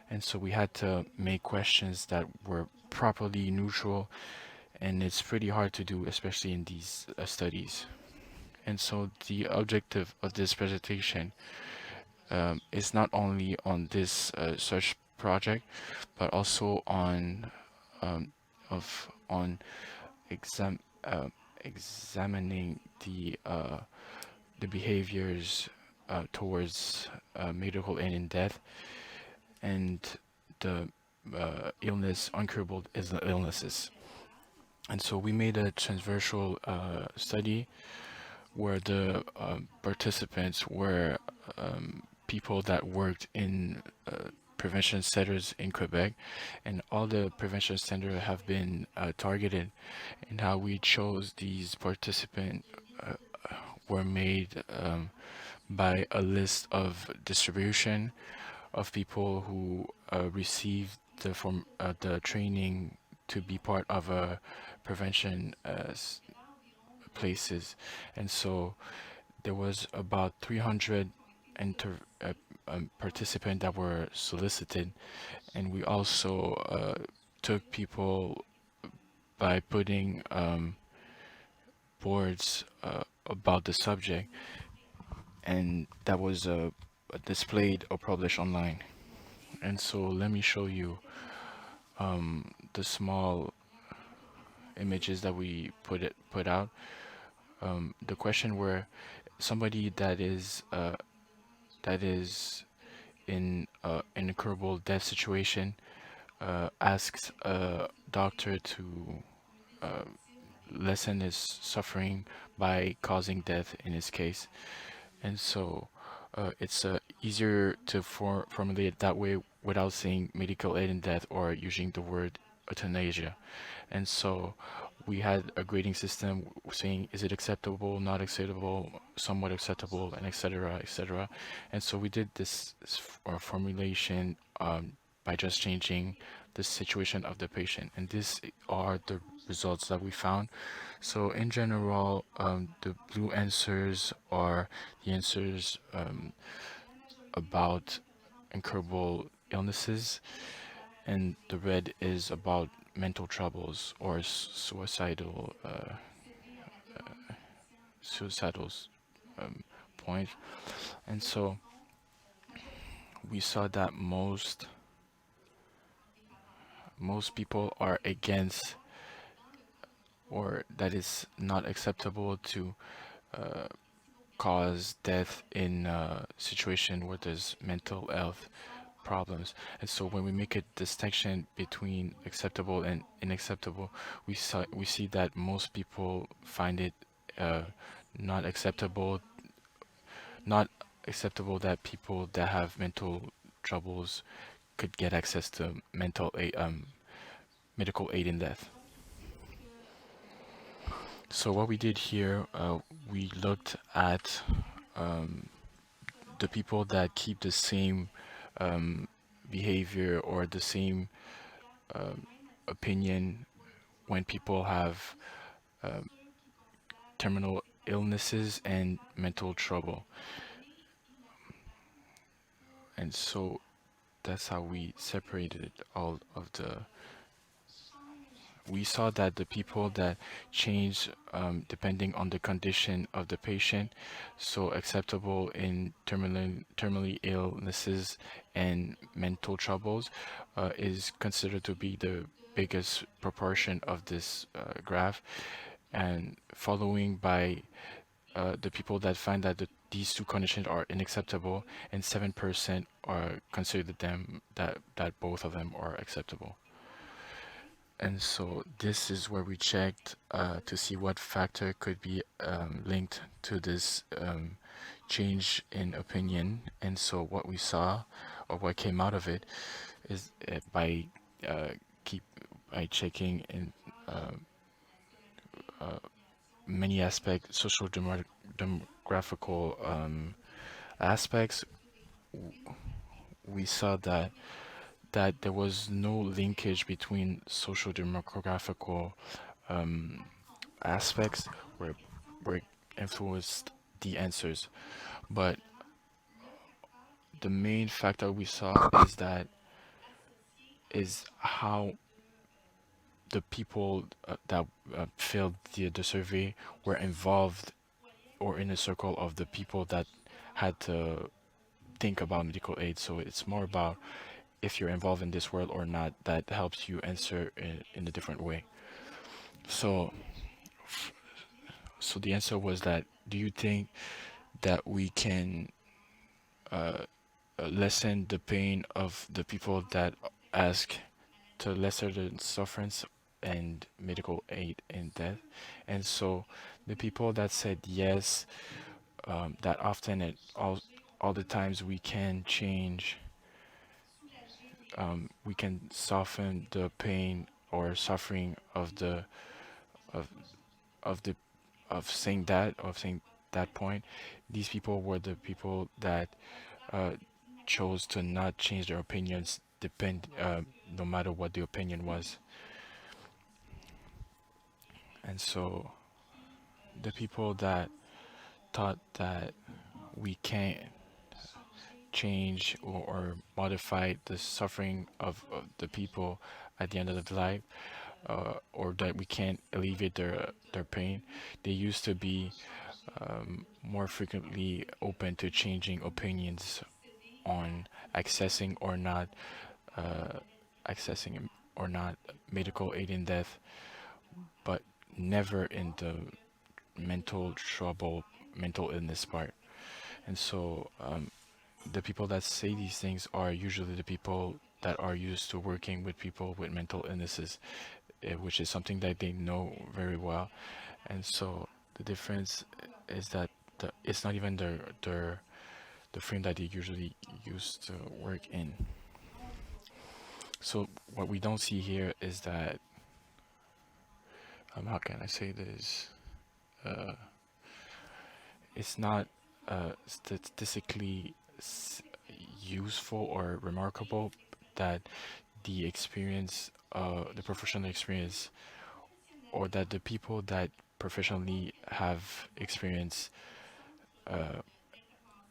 And so we had to make questions that were properly neutral, and it's pretty hard to do, especially in these studies. And so the objective of this presentation is not only on this search project, but also on examining the behaviors towards medical aid in death, and the incurable illnesses. And so we made a transversal study where the participants were people that worked in prevention centers in Quebec, and all the prevention centers have been targeted. And how we chose these participants were made by a list of distribution of people who received the training to be part of a prevention places, and so there was about 300 participants that were solicited, and we also took people by putting boards about the subject, and that was displayed or published online. And so let me show you the small images that we put out. The question where somebody that is in an incurable death situation asks a doctor to lessen his suffering by causing death in his case. And so it's easier to formulate it that way without saying medical aid in death or using the word euthanasia. And so we had a grading system saying, is it acceptable, not acceptable, somewhat acceptable, and etc., etc. And so we did this formulation by just changing the situation of the patient. And these are the results that we found. So in general, the blue answers are the answers about incurable illnesses, and the red is about mental troubles or suicidal point. And so we saw that most people are against, or that is not acceptable to cause death in a situation where there's mental health problems. And so when we make a distinction between acceptable and unacceptable, we see that most people find it not acceptable that people that have mental troubles could get access to medical aid in death. So what we did here, we looked at the people that keep the same behavior or the same opinion when people have terminal illnesses and mental trouble. And so that's how we separated all of the. We saw that the people that change depending on the condition of the patient, so acceptable in terminally illnesses and mental troubles, is considered to be the biggest proportion of this graph, and following by the people that find that these two conditions are unacceptable, and 7% are considered them that both of them are acceptable. And so this is where we checked to see what factor could be linked to this change in opinion. And so what we saw, or what came out of it, is by checking in many aspects, social demographical aspects, we saw that there was no linkage between social demographical aspects where influenced the answers. But the main factor we saw is how the people that filled the survey were involved or in a circle of the people that had to think about medical aid. So it's more about if you're involved in this world or not, that helps you answer in a different way. So the answer was that, do you think that we can lessen the pain of the people that ask to lesser the sufferance and medical aid in death? And so the people that said yes, that often at all the times we can change, we can soften the pain or suffering of saying that point. These people were the people that chose to not change their opinions no matter what the opinion was. And so the people that thought that we can't change or modify the suffering of the people at the end of the life, or that we can't alleviate their pain, they used to be more frequently open to changing opinions on accessing or not uh, accessing or not medical aid in death, but never in the mental illness part. And so the people that say these things are usually the people that are used to working with people with mental illnesses, which is something that they know very well. And so the difference is that it's not even the frame that they usually use to work in. So what we don't see here is that how can I say this? It's not statistically useful or remarkable that the experience, the professional experience, or that the people that professionally have experienced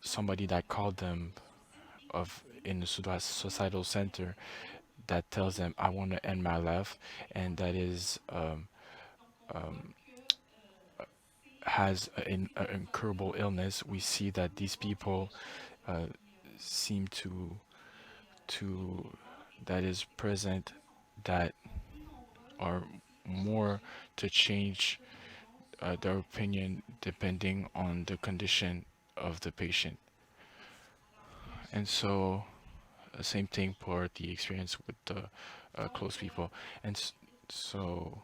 somebody that called them of in the suicidal center that tells them I want to end my life, and that is has an incurable illness. We see that these people seem to that is present that are more to change their opinion depending on the condition of the patient. And so same thing for the experience with the close people. And so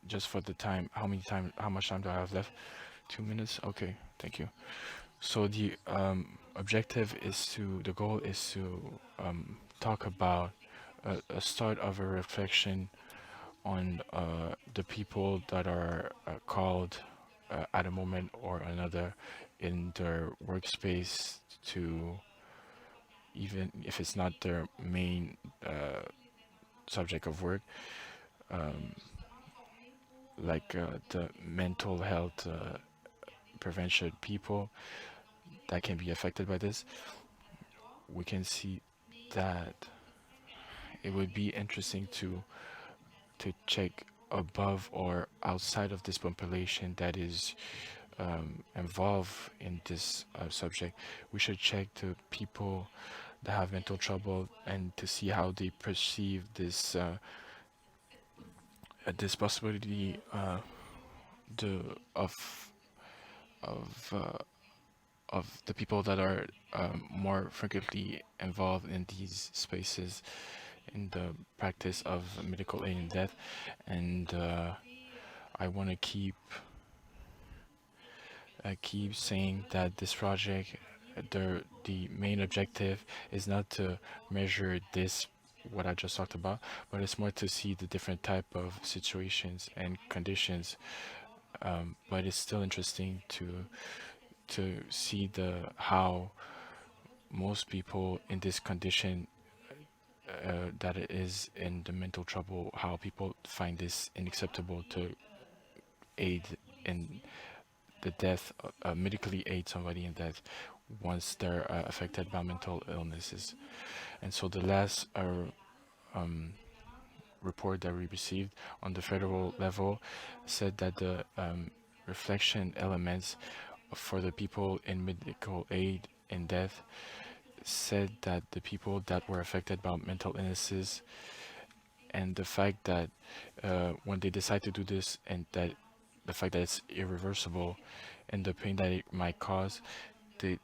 just for the time, how much time do I have left? 2 minutes. Okay, thank you. So the the goal is to talk about a start of a reflection on the people that are called at a moment or another in their workspace to, even if it's not their main subject of work, like the mental health prevention people that can be affected by this. We can see that it would be interesting to check above or outside of this population that is involved in this subject. We should check the people that have mental trouble and to see how they perceive this this possibility the of uh, of the people that are more frequently involved in these spaces in the practice of medical aid in death. And I want to keep saying that this project, the main objective is not to measure this what I just talked about, but it's more to see the different type of situations and conditions. But it's still interesting to see how most people in this condition that it is in the mental trouble, how people find this unacceptable to aid in the death, medically aid somebody in death once they're affected by mental illnesses. And so the last report that we received on the federal level said that the reflection elements for the people in medical aid in death said that the people that were affected by mental illnesses, and the fact that when they decide to do this, and that the fact that it's irreversible and the pain that it might cause, they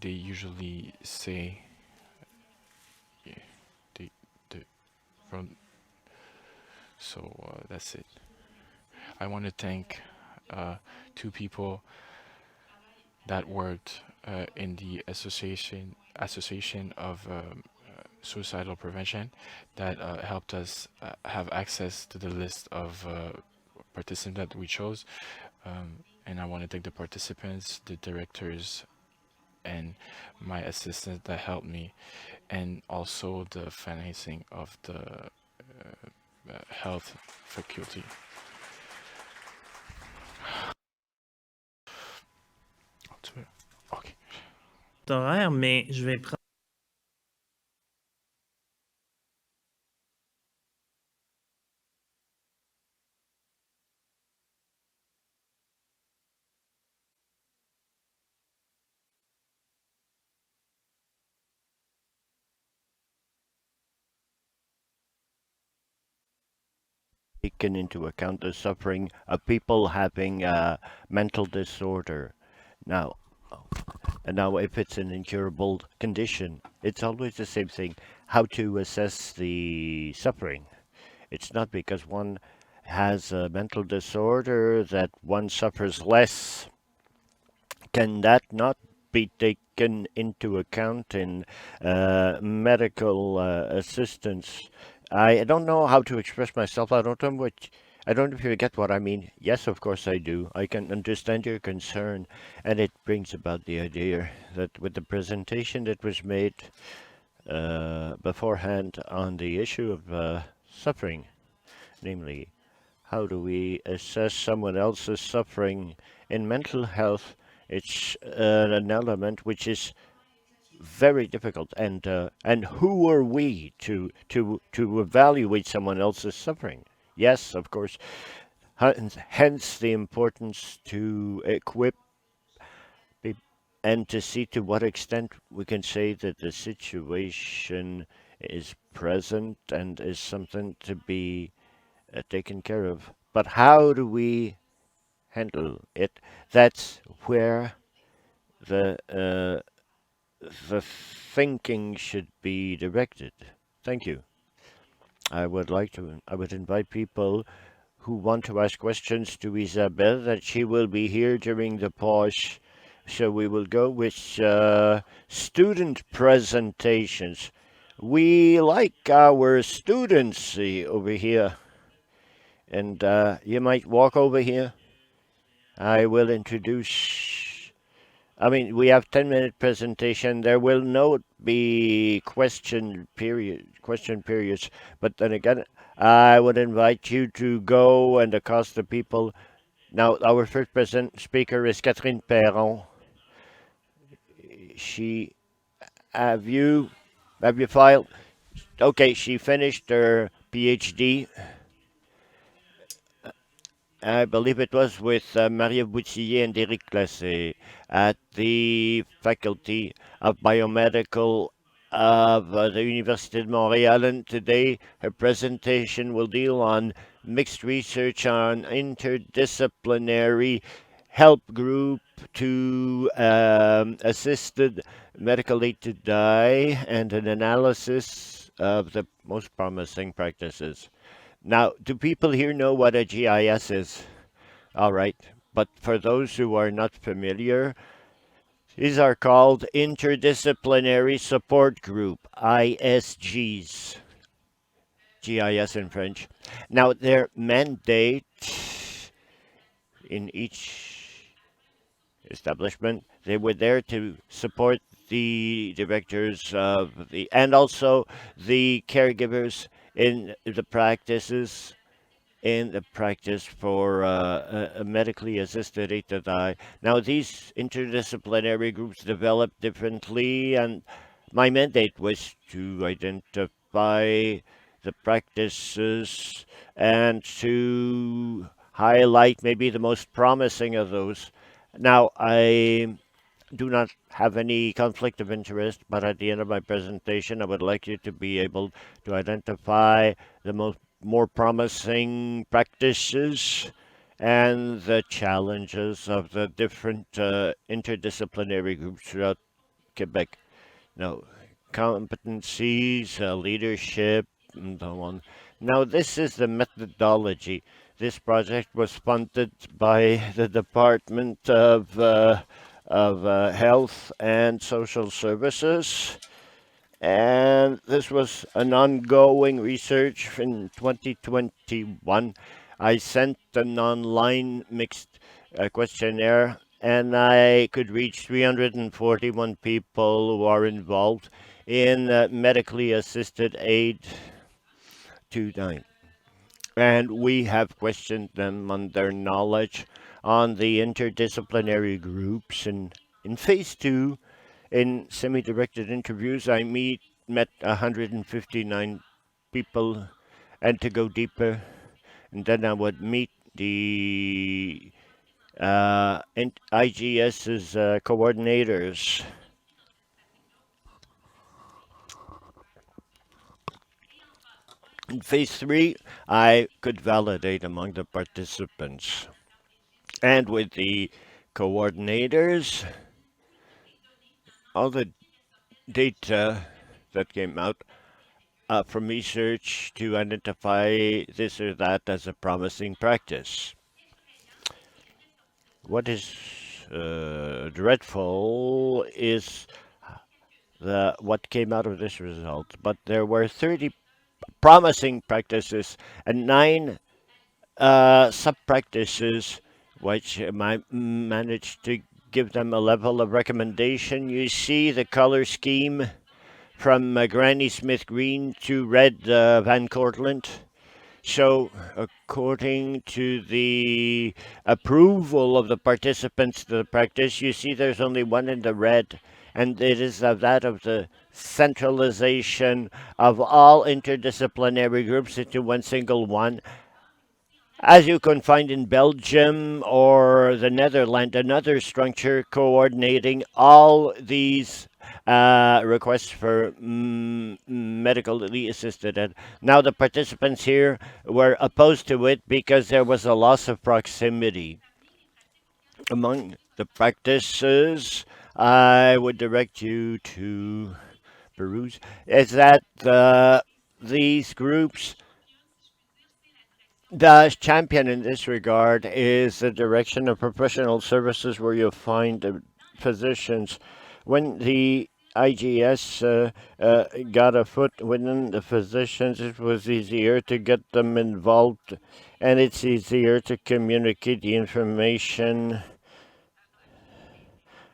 usually say, yeah, they from. So that's it. I want to thank two people that worked in the association of suicidal prevention that helped us have access to the list of participants that we chose. And I want to thank the participants, the directors, and my assistant that helped me, and also the financing of the health faculty. Okay. Horaire, mais je vais prendre. Taken into account the suffering of people having mental disorder. Now, if it's an incurable condition, it's always the same thing. How to assess the suffering. It's not because one has a mental disorder that one suffers less. Can that not be taken into account in medical assistance? I don't know how to express myself. I don't know if you get what I mean. Yes, of course I do. I can understand your concern, and it brings about the idea that with the presentation that was made beforehand on the issue of suffering, namely, how do we assess someone else's suffering in mental health? It's an element which is very difficult, and who are we to evaluate someone else's suffering? Yes, of course. Hence the importance to equip and to see to what extent we can say that the situation is present and is something to be taken care of. But how do we handle it? That's where the the thinking should be directed. Thank you. I would invite people who want to ask questions to Isabelle that she will be here during the pause. So we will go with student presentations. We like our students over here. And you might walk over here. I will introduce. I mean, we have 10-minute presentation. There will not be question periods. But then again, I would invite you to go and accost the people. Now, our first speaker is Catherine Perron. Have you filed? Okay, she finished her PhD. I believe it was with Maria Boutillier and Eric Classé at the Faculty of Biomedical of the University of Montreal. And today her presentation will deal on mixed research on interdisciplinary help group to assisted medical aid to die and an analysis of the most promising practices. Now, do people here know what a GIS is? All right, but for those who are not familiar, these are called Interdisciplinary Support Group, ISGs, GIS in French. Now, their mandate in each establishment, they were there to support the directors of and also the caregivers in the practices for a medically assisted aid to die. Now, these interdisciplinary groups develop differently, and my mandate was to identify the practices and to highlight maybe the most promising of those. Now, I do not have any conflict of interest, but at the end of my presentation, I would like you to be able to identify the more promising practices and the challenges of the different interdisciplinary groups throughout Quebec. Now, competencies, leadership, and so on. Now, this is the methodology. This project was funded by the Department of Health and Social Services. And this was an ongoing research in 2021. I sent an online mixed questionnaire and I could reach 341 people who are involved in medically assisted aid to dying. And we have questioned them on their knowledge on the interdisciplinary groups. And in phase two, in semi-directed interviews, met 159 people, and to go deeper, and then I would meet the IGS's coordinators. In phase three, I could validate among the participants. And with the coordinators, all the data that came out from research to identify this or that as a promising practice. What is dreadful is what came out of this result, but there were 30 promising practices and 9 sub-practices which managed to give them a level of recommendation. You see the color scheme from Granny Smith green to red Van Cortlandt. So, according to the approval of the participants to the practice, you see there's only one in the red, and it is of that of the centralization of all interdisciplinary groups into one single one. As you can find in Belgium or the Netherlands, another structure coordinating all these requests for medically assisted ed. Now, the participants here were opposed to it because there was a loss of proximity. Among the practices, I would direct you to peruse, is that these groups, the champion in this regard is the direction of professional services where you'll find physicians. When the IGS got a foot within the physicians, it was easier to get them involved, and it's easier to communicate the information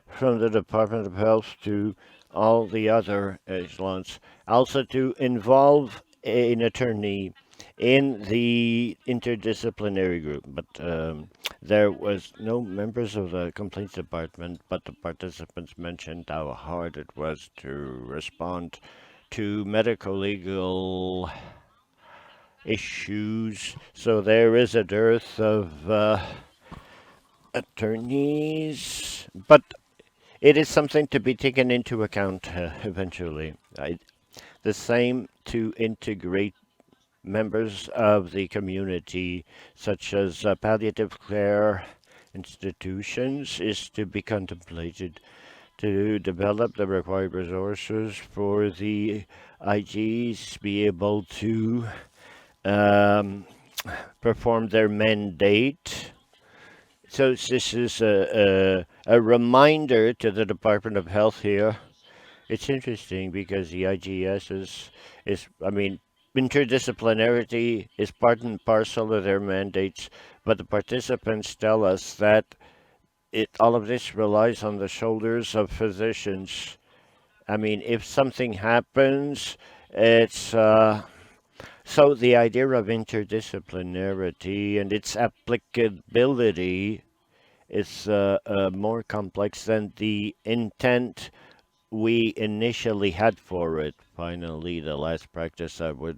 from the Department of Health to all the other echelons. Also to involve an attorney in the interdisciplinary group, but there was no members of the complaints department, but the participants mentioned how hard it was to respond to medical legal issues. So there is a dearth of attorneys, but it is something to be taken into account eventually. The same to integrate members of the community, such as palliative care institutions, is to be contemplated to develop the required resources for the IGs be able to perform their mandate. So this is a reminder to the Department of Health here. It's interesting because the IGS I mean, interdisciplinarity is part and parcel of their mandates, but the participants tell us that all of this relies on the shoulders of physicians. I mean, if something happens, it's so the idea of interdisciplinarity and its applicability is more complex than the intent we initially had for it. Finally, the last practice I would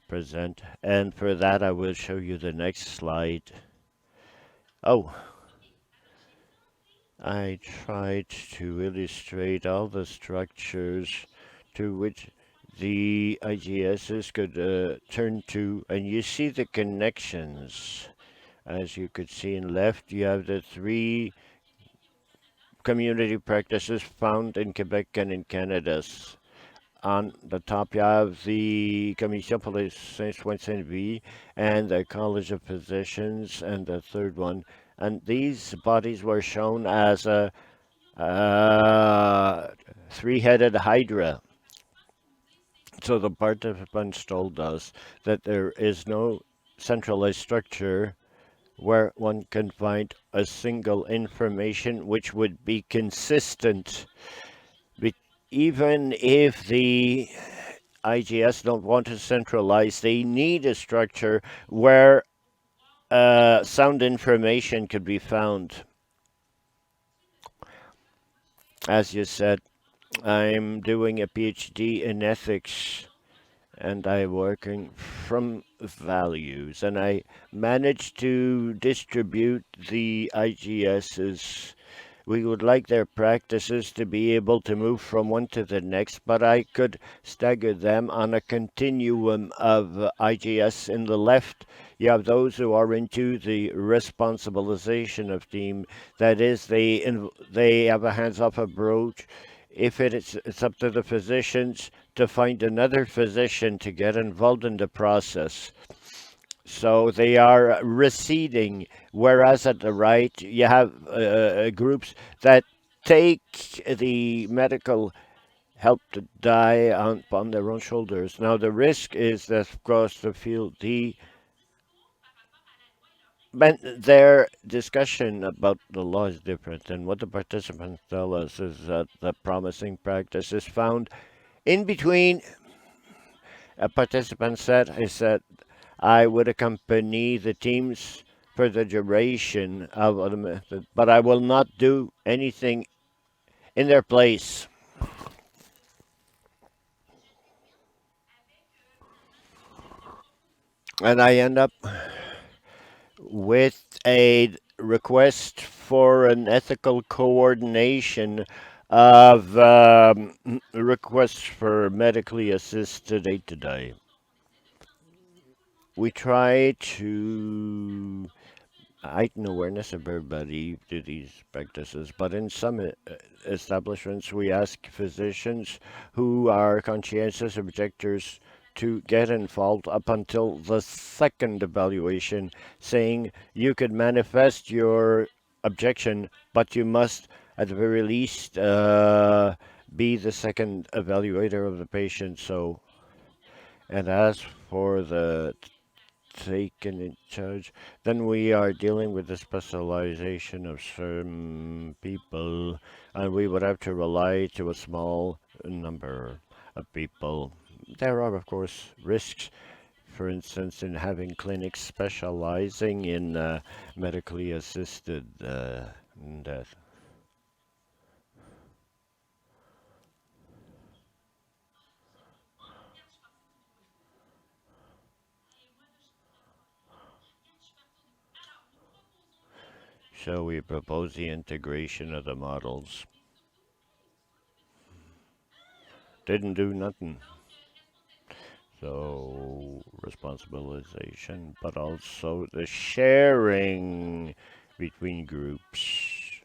present, and for that I will show you the next slide. Oh, I tried to illustrate all the structures to which the IGSs could turn to, and you see the connections. As you could see in left, you have the 3 community practices found in Quebec and in Canada. On the top, you have the Commission pour les Soins de Sainte-Vie and the College of Physicians, and the third one. And these bodies were shown as a 3-headed hydra. So the participants told us that there is no centralized structure where one can find a single information which would be consistent. Even if the IGS don't want to centralize, they need a structure where sound information could be found. As you said, I'm doing a PhD in ethics and I'm working from values, and I managed to distribute the IGS's. We would like their practices to be able to move from one to the next, but I could stagger them on a continuum of IGS. In the left, you have those who are into the responsibilization of team. That is, they have a hands-off approach. If it's up to the physicians to find another physician to get involved in the process. So they are receding, whereas at the right you have groups that take the medical help to die on their own shoulders. Now the risk is that, of course, the field but their discussion about the law is different, and what the participants tell us is that the promising practice is found in between. A participant said, I said, I would accompany the teams for the duration of the method, but I will not do anything in their place. And I end up with a request for an ethical coordination of requests for medically assisted aid to die. We try to heighten awareness of everybody to these practices, but in some establishments, we ask physicians who are conscientious objectors to get involved up until the second evaluation, saying you could manifest your objection, but you must, at the very least, be the second evaluator of the patient. So, and as for the taken in charge, then we are dealing with the specialization of certain people, and we would have to rely to a small number of people. There are, of course, risks, for instance, in having clinics specializing in medically assisted death. So we propose the integration of the models. Didn't do nothing. So responsibilization, but also the sharing between groups.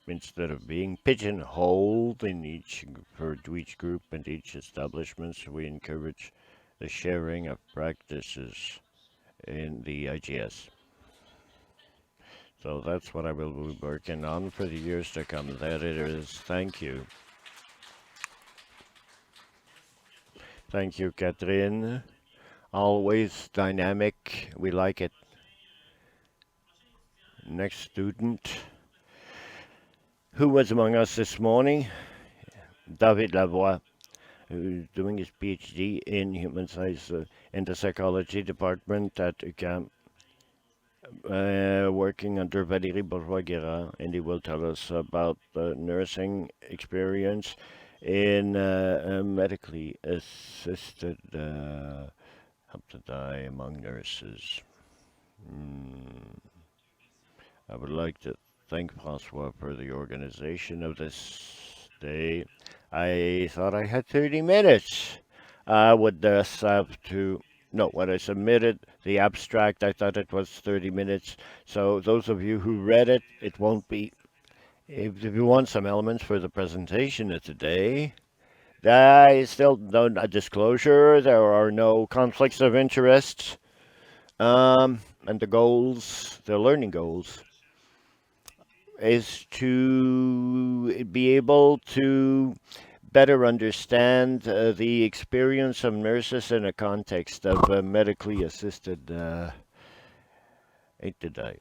Instead of being pigeonholed in for each group and each establishment, we encourage the sharing of practices in the IGS. So that's what I will be working on for the years to come. That it is. Thank you. Thank you, Catherine. Always dynamic. We like it. Next student. Who was among us this morning? David Lavoie, who's doing his PhD in human science in the psychology department at UQAM, working under Valérie Bourgeois-Guérard, and he will tell us about the nursing experience in medically assisted help to die among nurses. I would like to thank Francois for the organization of this day. I thought I had 30 minutes. I would thus have to, no, when I submitted the abstract, I thought it was 30 minutes. So those of you who read it, it won't be. If you want some elements for the presentation of today, I still don't a disclosure. There are no conflicts of interest. And the goals, the learning goals, is to be able to better understand the experience of nurses in a context of medically assisted aid to die.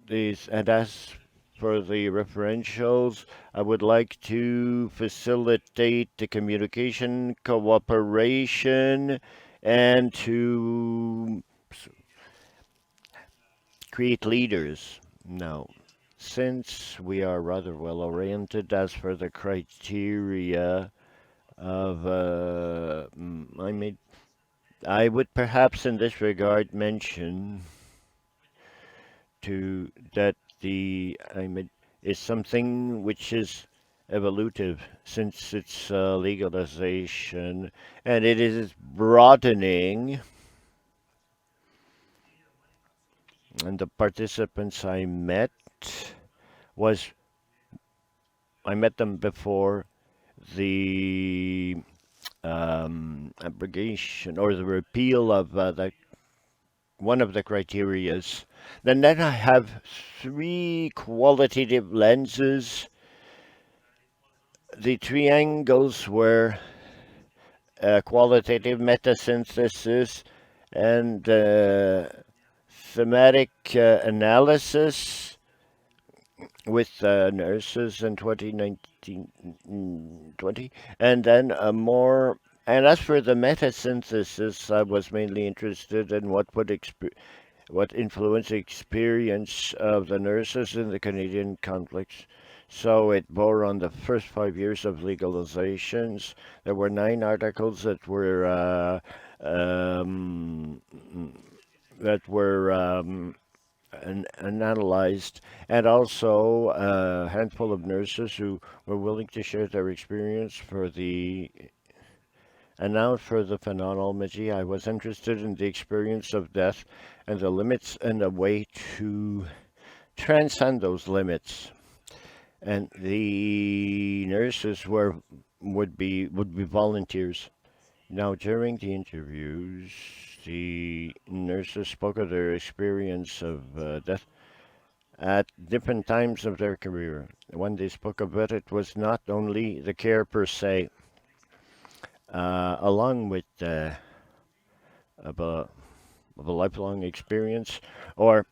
And as for the referentials, I would like to facilitate the communication, cooperation, and to create leaders. Now, since we are rather well oriented as for the criteria of, I would perhaps in this regard mention to that is something which is evolutive since its legalization, and it is broadening. And the participants was I met them before the abrogation or the repeal of one of the criterias. Then I have three qualitative lenses. The triangles were qualitative metasynthesis and thematic analysis with nurses in 2019-20, and then a more. And as for the metasynthesis, I was mainly interested in what influence the experience of the nurses in the Canadian conflicts. So it bore on the first 5 years of legalizations. There were 9 articles that were analyzed, and also a handful of nurses who were willing to share their experience for the. And now for the phenomenology, I was interested in the experience of death and the limits and a way to transcend those limits. And the nurses would be volunteers. Now during the interviews, the nurses spoke of their experience of death at different times of their career. When they spoke of it, it was not only the care per se, along with of a lifelong experience, or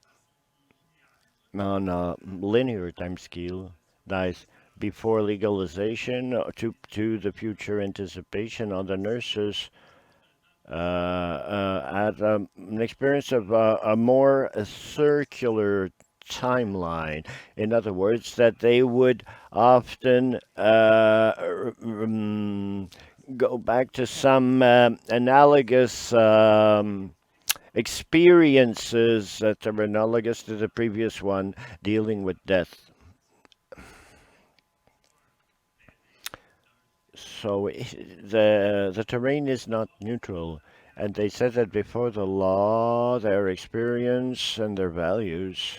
on a linear time scale, dies before legalization to the future anticipation on the nurses at an experience of a more circular timeline. In other words, that they would often go back to some analogous experiences that are analogous to the previous one dealing with death. So the terrain is not neutral, and they said that before the law, their experience and their values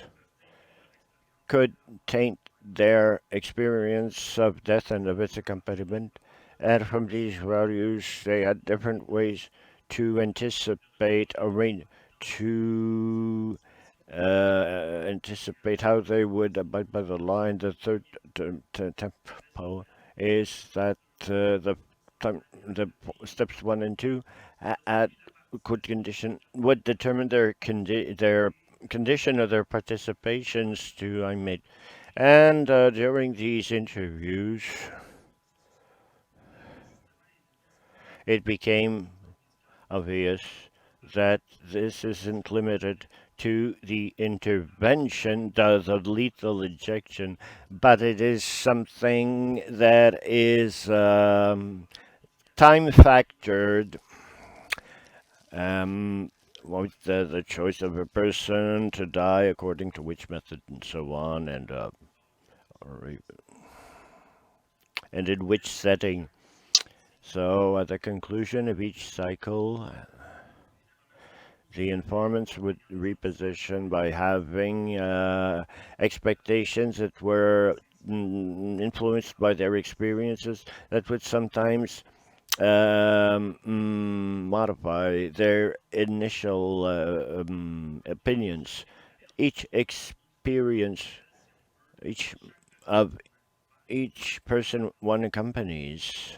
could taint their experience of death and of its accompaniment. And from these values, they had different ways to anticipate anticipate how they would abide by the law. And the third tempo is that the steps 1 and 2 at would determine their condition of their participations to IMID. And during these interviews, it became obvious that this isn't limited to the intervention, the lethal injection, but it is something that is time factored. With the choice of a person to die according to which method and so on, and in which setting. So at the conclusion of each cycle, the informants would reposition by having expectations that were influenced by their experiences that would sometimes modify their initial opinions. Each experience, each of each person one accompanies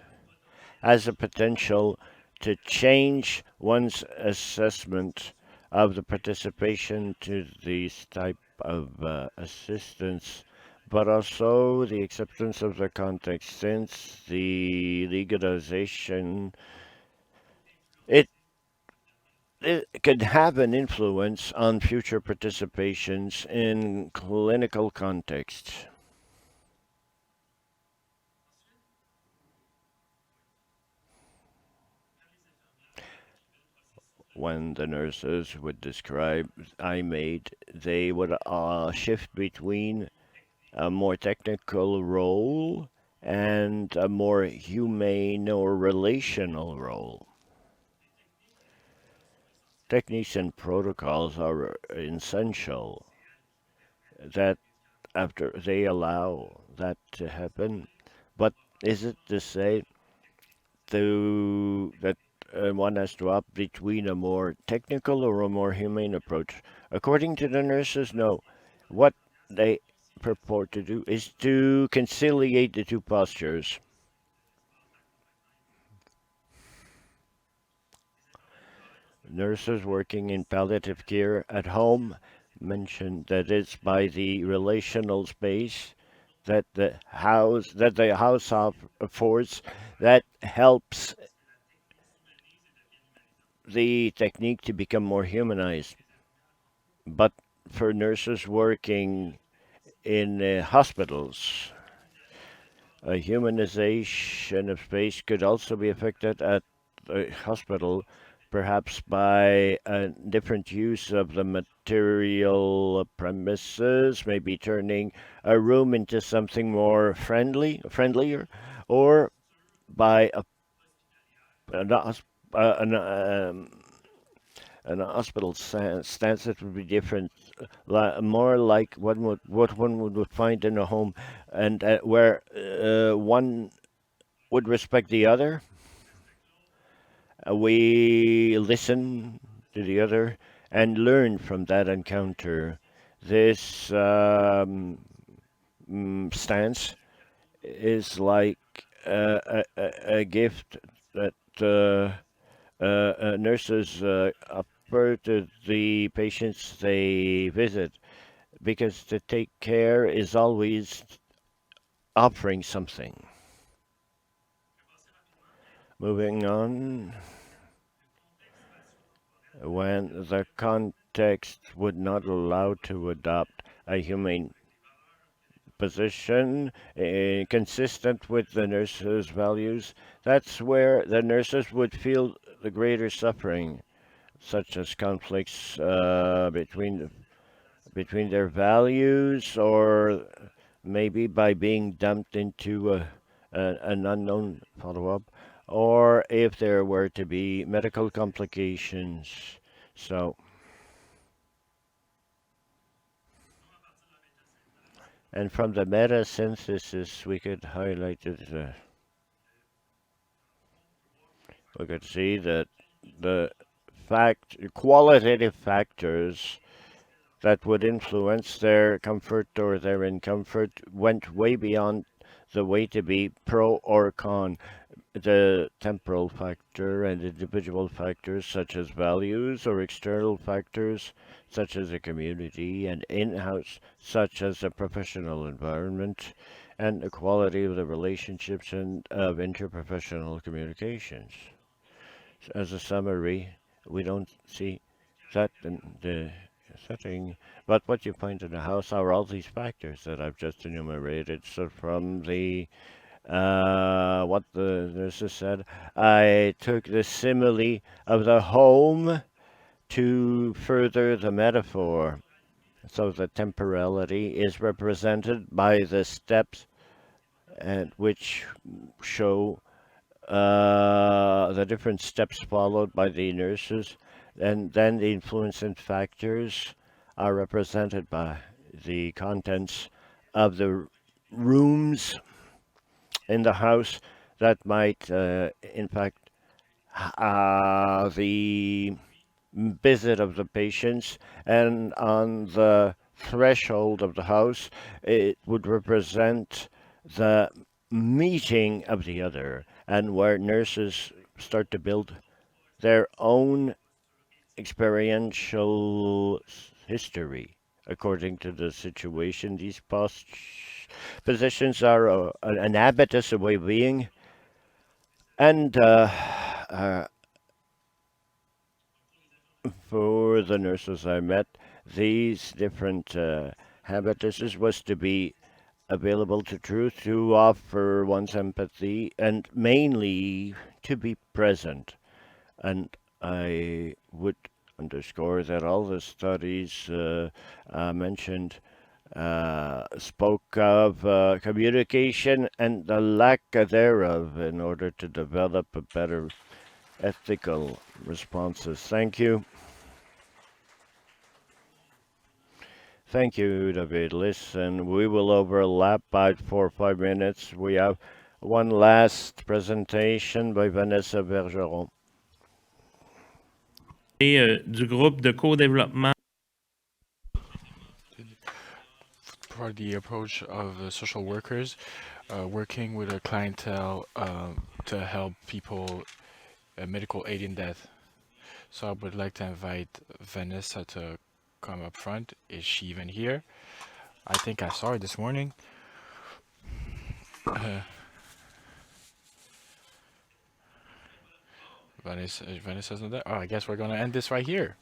has a potential to change one's assessment of the participation to these type of assistance, but also the acceptance of the context. Since the legalization, it it could have an influence on future participations in clinical context. When the nurses would describe IMAID, they would shift between a more technical role and a more humane or relational role. Techniques and protocols are essential that after they allow that to happen. But is it to say that one has to opt between a more technical or a more humane approach? According to the nurses, no. What they purport to do is to conciliate the two postures. Nurses working in palliative care at home mentioned that it's by the relational space that the house affords that helps the technique to become more humanized. But for nurses working in hospitals, a humanization of space could also be affected at the hospital, perhaps by a different use of the material premises, maybe turning a room into something more friendlier, or by an, hos- an, an hospital stance that would be different, more like what one would find in a home, and where one would respect the other. We listen to the other and learn from that encounter. This stance is like a gift that nurses offer to the patients they visit, because to take care is always offering something. Moving on, when the context would not allow to adopt a humane position consistent with the nurses' values, that's where the nurses would feel the greater suffering, such as conflicts between their values, or maybe by being dumped into an unknown follow-up, or if there were to be medical complications. So, and from the meta synthesis, we could highlight it. We could see that the qualitative factors that would influence their comfort or their incomfort went way beyond the way to be pro or con. The temporal factor and individual factors such as values, or external factors such as a community, and in-house such as a professional environment, and the quality of the relationships and of interprofessional communications. As a summary, we don't see that in the setting, but what you find in the house are all these factors that I've just enumerated. So from the what the nurses said, I took the simile of the home to further the metaphor. So the temporality is represented by the steps, and which show the different steps followed by the nurses, and then the influencing factors are represented by the contents of the rooms in the house that might impact the visit of the patients, and on the threshold of the house it would represent the meeting of the other, and where nurses start to build their own experiential history according to the situation. These positions are an habitus, a way of being, and uh, for the nurses I met, these different habituses was to be available to truth, to offer one's empathy, and mainly to be present. And I would underscore that all the studies mentioned spoke of communication and the lack thereof in order to develop a better ethical responses. Thank you. Thank you, David. Listen, we will overlap by 4 or 5 minutes. We have one last presentation by Vanessa Bergeron. Et du groupe de co-développement For the approach of social workers, working with a clientele to help people medical aid in death. So I would like to invite Vanessa to come up front. Is she even here? I think I saw her this morning. Vanessa's not there. Oh, I guess we're gonna end this right here.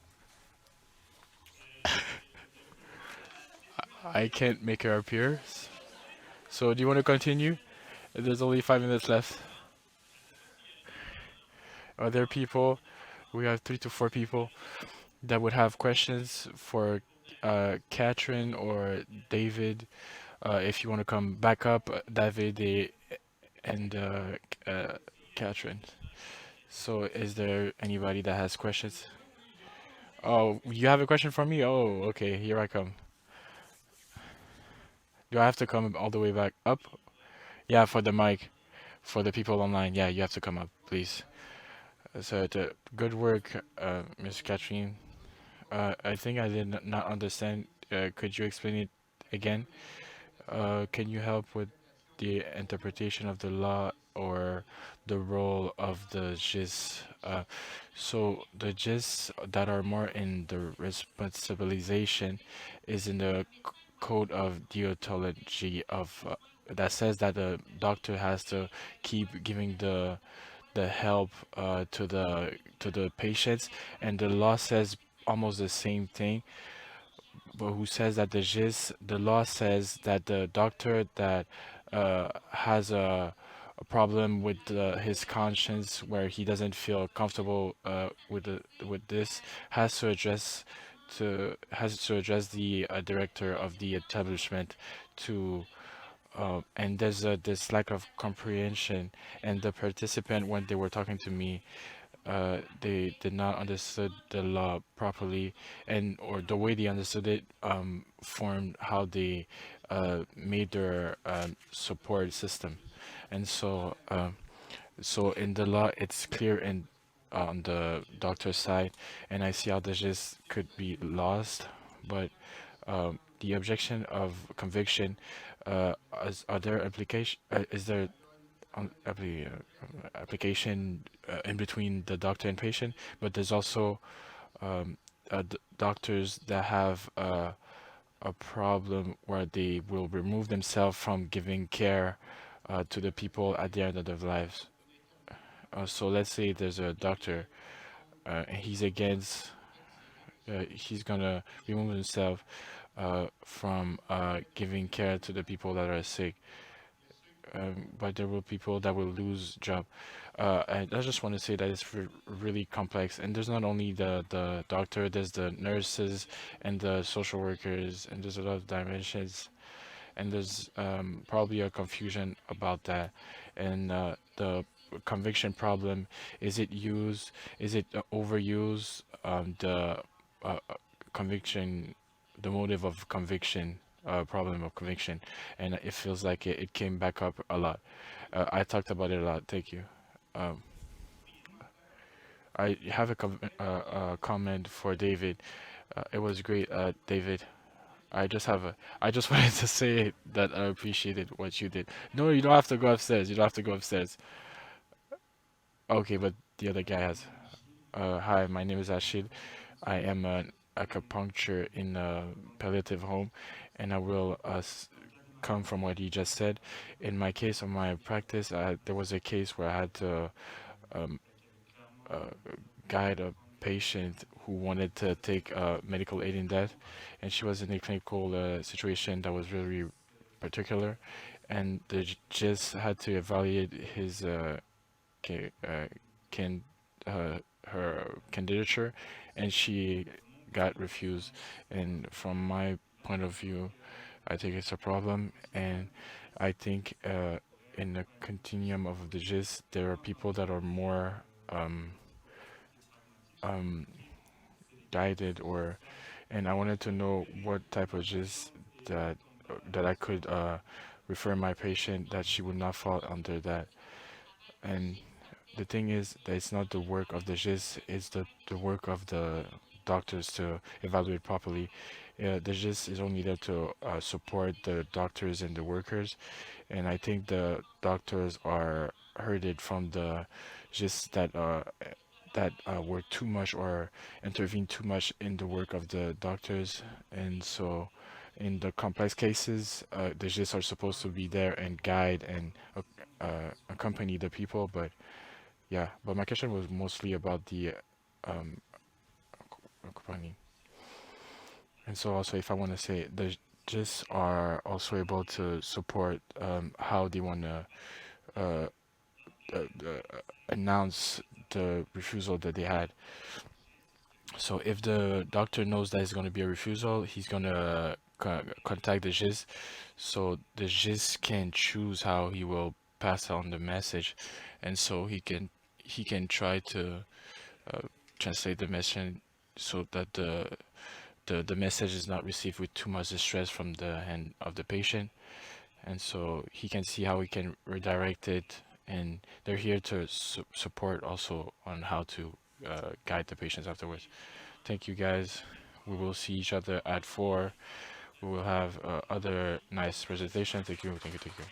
I can't make her appear. So do you want to continue? There's only 5 minutes left. Are there people? We have 3 to 4 people that would have questions for Catherine or David. If you want to come back up, David and Catherine. So is there anybody that has questions? Oh, you have a question for me? Oh, okay, here I come. Do I have to come all the way back up? Yeah, for the mic. For the people online, yeah, you have to come up, please. So good work, Miss Catherine. I think I did not understand. Could you explain it again? Can you help with the interpretation of the law or the role of the GIS? So the GIS that are more in the responsibilization is in the code of deontology of that says that the doctor has to keep giving the help to the patients, and the law says almost the same thing, but who says that the law says that the doctor that has a problem with his conscience, where he doesn't feel comfortable with this, has to address the director of the establishment to and there's this lack of comprehension, and the participant, when they were talking to me, they did not understood the law properly, and or the way they understood it formed how they made their support system. And so in the law it's clear in on the doctor's side, and I see how this just could be lost, but the objection of conviction, are there application is there application in between the doctor and patient, but there's also doctors that have a problem where they will remove themselves from giving care to the people at the end of their lives. So let's say there's a doctor and he's gonna remove himself from giving care to the people that are sick, but there will people that will lose job. And I just want to say that it's really complex, and there's not only the doctor, there's the nurses and the social workers, and there's a lot of dimensions, and there's probably a confusion about that. And the conviction problem, is it overuse, the conviction, the motive of conviction, problem of conviction, and it feels like it came back up a lot. I talked about it a lot. Thank you. Um, I have a comment for David. It was great, David. I just wanted to say that I appreciated what you did. No, you don't have to go upstairs. You don't have to go upstairs. Okay, but the other guy has. Hi, my name is Ashid. I am an acupuncture in a palliative home, and I will come from what he just said. In my case of my practice, there was a case where I had to um, uh, guide a patient who wanted to take medical aid in death, and she was in a clinical situation that was very particular, and they just had to evaluate his ca- uh, can her candidature, and she got refused. And from my point of view, I think it's a problem, and I think in the continuum of the GIS, there are people that are more um, um, guided, or, and I wanted to know what type of GIS that that I could refer my patient that she would not fall under that. And the thing is that it's not the work of the GIS, it's the work of the doctors to evaluate properly. The GIS is only there to support the doctors and the workers, and I think the doctors are hurted from the GIS that were too much or intervene too much in the work of the doctors, and so in the complex cases, the GIS are supposed to be there and guide and accompany the people, but yeah, but my question was mostly about the um, company. And so also, if I want to say, the GIS are also able to support how they want to uh, announce the refusal that they had. So if the doctor knows that it's going to be a refusal, he's going to contact the GIS. So the GIS can choose how he will pass on the message, and so he can try to uh, translate the message so that the message is not received with too much distress from the hand of the patient, and so he can see how he can redirect it, and they're here to support also on how to guide the patients afterwards. Thank you guys. We will see each other at 4. We will have other nice presentations. Thank you, thank you, thank you.